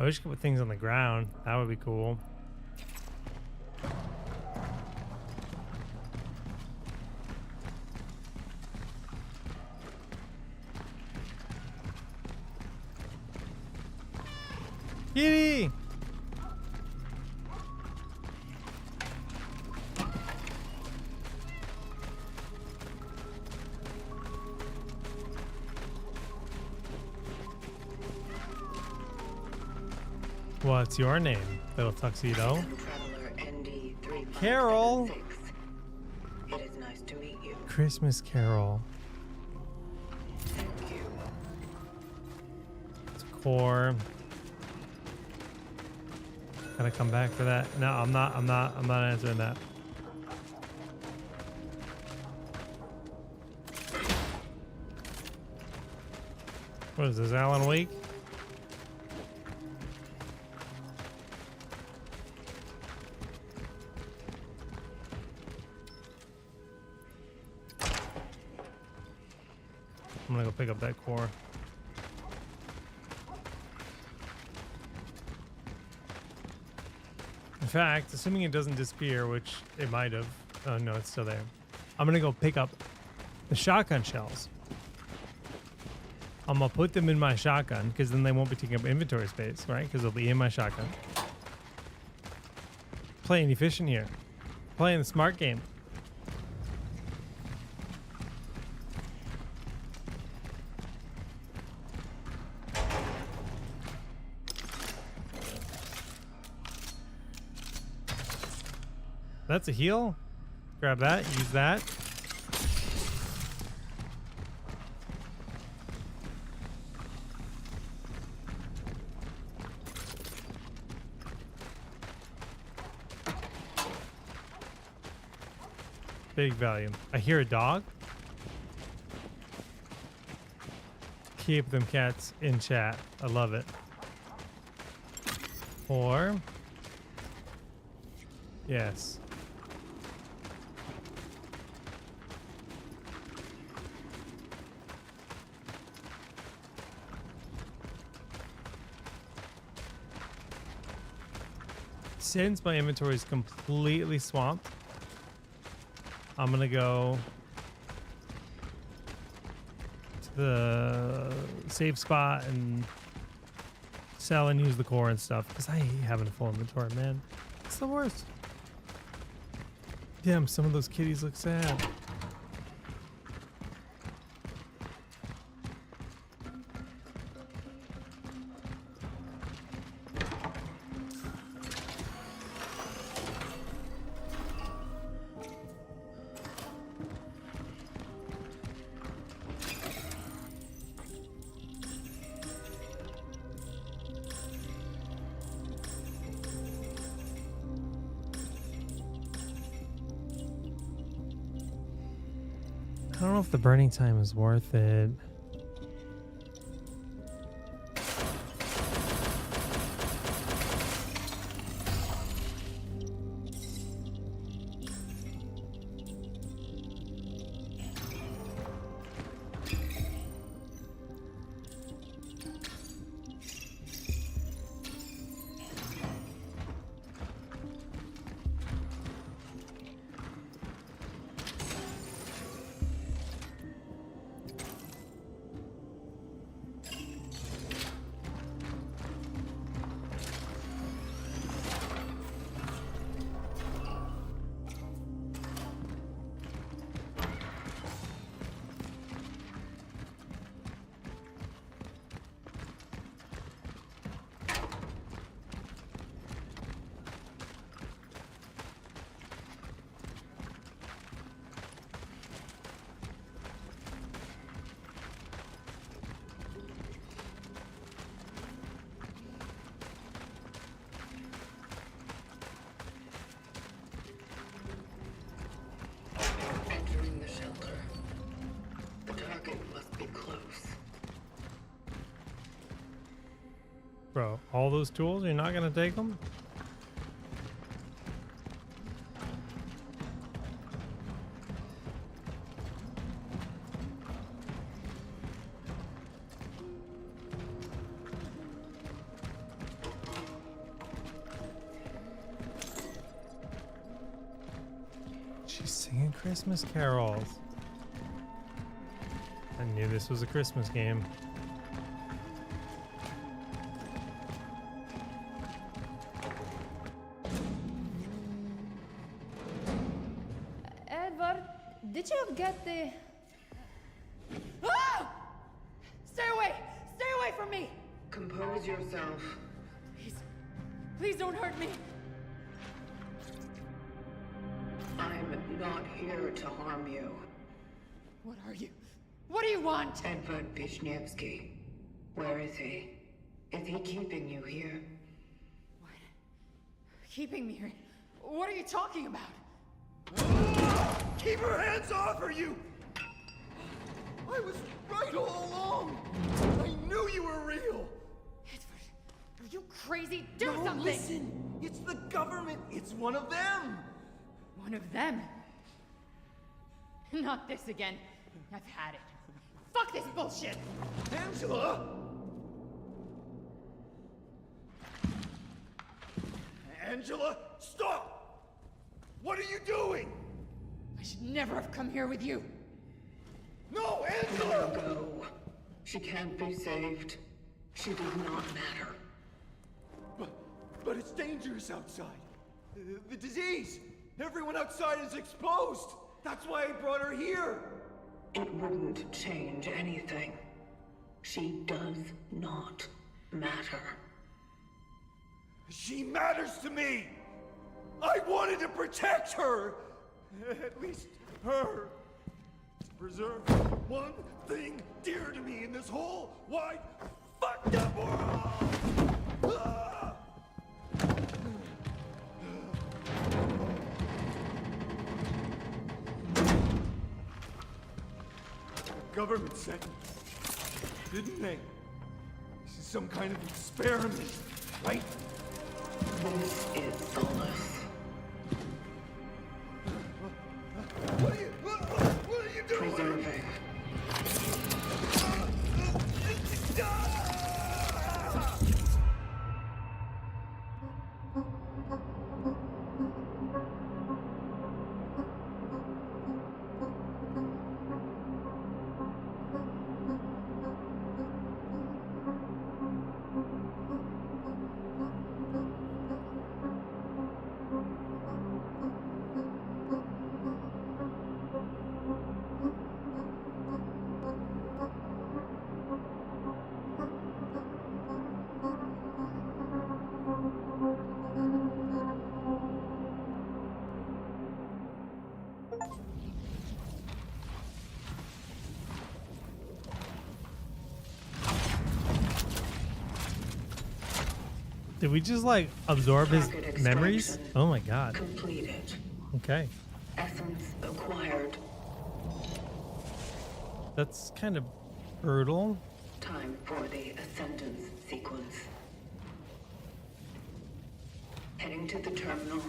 I wish I could put things on the ground. That would be cool. Kitty! What's your name, little tuxedo? Traveler ND 3576. Carol. It is nice to meet you. Christmas Carol. Thank you. It's core. Gotta come back for that. No, I'm not answering that. What is this, Alan Wake? I'm gonna go pick up that core. In fact, assuming it doesn't disappear, which it might have. Oh no, it's still there. I'm gonna go pick up the shotgun shells. I'm gonna put them in my shotgun because then they won't be taking up inventory space, right? Because they'll be in my shotgun. Playing efficient here. Playing the smart game. That's a heal. Grab that, use that. Big value. I hear a dog. Keep them cats in chat. I love it. Or yes. Since my inventory is completely swamped, I'm gonna go to the save spot and sell and use the core and stuff because I hate having a full inventory, man. It's the worst. Damn, some of those kitties look sad. I don't know if the burning time is worth it. Entering the shelter. The target must be close. Bro, all those tools, you're not gonna take them? She's singing Christmas carols. I knew this was a Christmas game. Edward, did you get the... Ah! Stay away! Stay away from me! Compose yourself. Please don't hurt me. I'm not here to harm you. What are you? What do you want? Edward Vishnevsky. Where is he? Is he keeping you here? What? Keeping me here? What are you talking about? Keep your hands off her, you! I was right all along! I knew you were real! Edward, are you crazy? Do No, something! listen! It's the government! It's one of them! One of them? Not this again. I've had it. Fuck this bullshit! Angela! Angela, stop! What are you doing? I should never have come here with you. No, Let Angela! her go. She can't be saved. She does not matter. But it's dangerous outside. The disease! Everyone outside is exposed! That's why I brought her here! It wouldn't change anything. She does not matter. She matters to me! I wanted to protect her! At least her. To preserve one thing dear to me in this whole wide fucked up world! Ah! The government said, didn't they? This is some kind of experiment, right? This is solace. What are you doing? Preserving. Did we just like absorb his Target memories? extraction Oh my god. Completed. Okay. Essence acquired. That's kind of brutal. Time for the ascendance sequence. Heading to the terminal.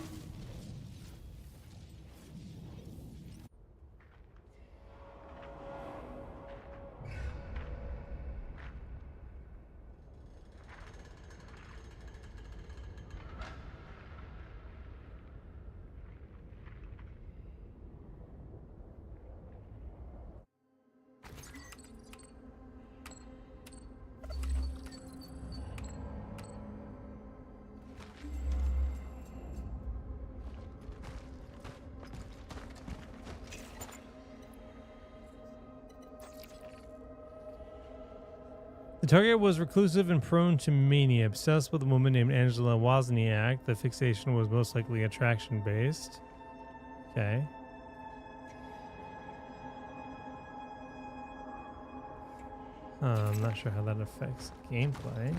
The target was reclusive and prone to mania, obsessed with a woman named Angela Wozniak. The fixation was most likely attraction-based. Okay. I'm not sure how that affects gameplay.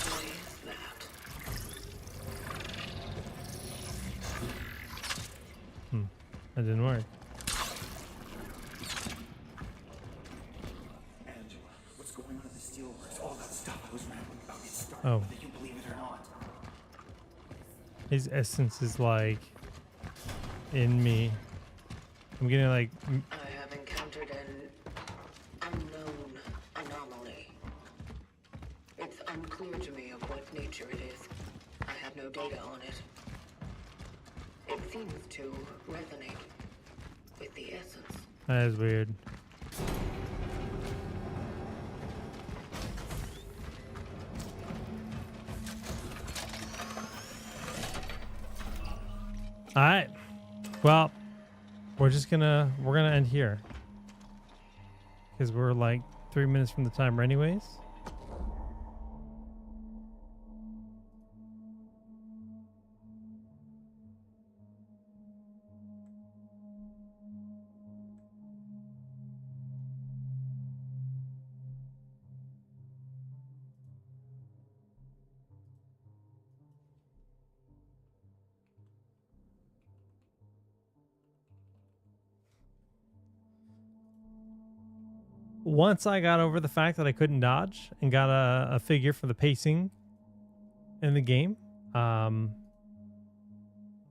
What is that? That didn't work. Angela, what's going on at the steelworks? All that stuff I was rambling about. It started, Oh. whether you believe it or not. His essence is like in me. I'm getting like I have encountered an unknown anomaly. It's unclear to me of what nature it data on it. It seems to resonate with the essence. That is weird. All right. Well, we're gonna end here because we're like 3 minutes from the timer anyways. Once I got over the fact that I couldn't dodge and got a figure for the pacing in the game, I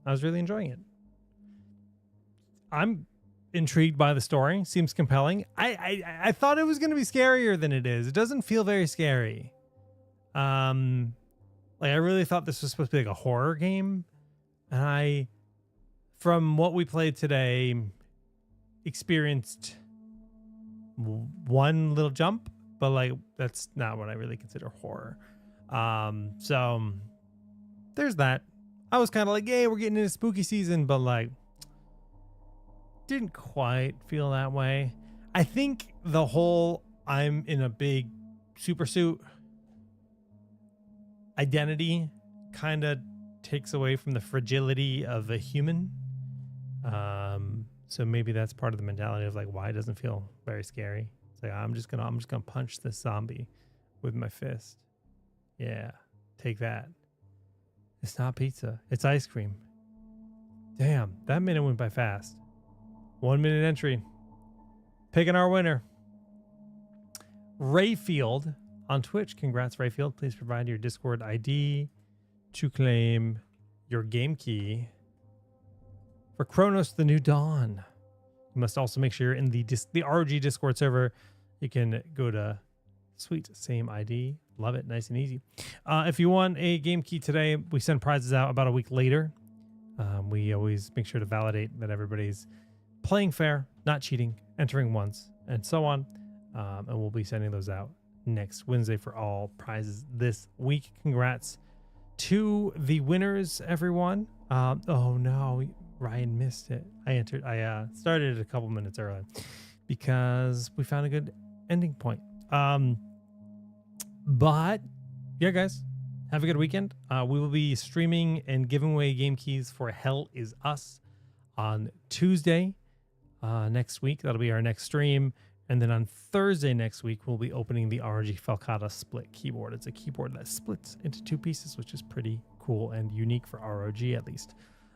was really enjoying it. I'm intrigued by the story. Seems compelling. I thought it was going to be scarier than it is. It doesn't feel very scary. Like I really thought this was supposed to be like a horror game, and from what we played today, experienced one little jump, but like that's not what I really consider horror. So there's that. I was kind of like, hey, we're getting into spooky season, but like didn't quite feel that way. I think the whole I'm in a big super suit identity kind of takes away from the fragility of a human. So maybe that's part of the mentality of like why it doesn't feel very scary. It's like I'm just gonna punch this zombie with my fist. Yeah, take that. It's not pizza. It's ice cream. Damn, that minute went by fast. 1 minute entry. Picking our winner. Rayfield on Twitch. Congrats, Rayfield. Please provide your Discord ID to claim your game key for Cronos: The New Dawn. You must also make sure you're in the ROG Discord server. You can go to sweet same ID. Love it. Nice and easy. If you want a game key today, we send prizes out about a week later. We always make sure to validate that everybody's playing fair, not cheating, entering once, and so on. And we'll be sending those out next Wednesday for all prizes this week. Congrats to the winners, everyone. Oh no, Ryan missed it. I started it a couple minutes early because we found a good ending point. But yeah, guys, have a good weekend. We will be streaming and giving away game keys for Hell Is Us on Tuesday next week. That'll be our next stream. And then on Thursday next week, we'll be opening the ROG Falcata split keyboard. It's a keyboard that splits into two pieces, which is pretty cool and unique for ROG at least.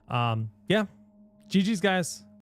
Yeah, GG's, guys.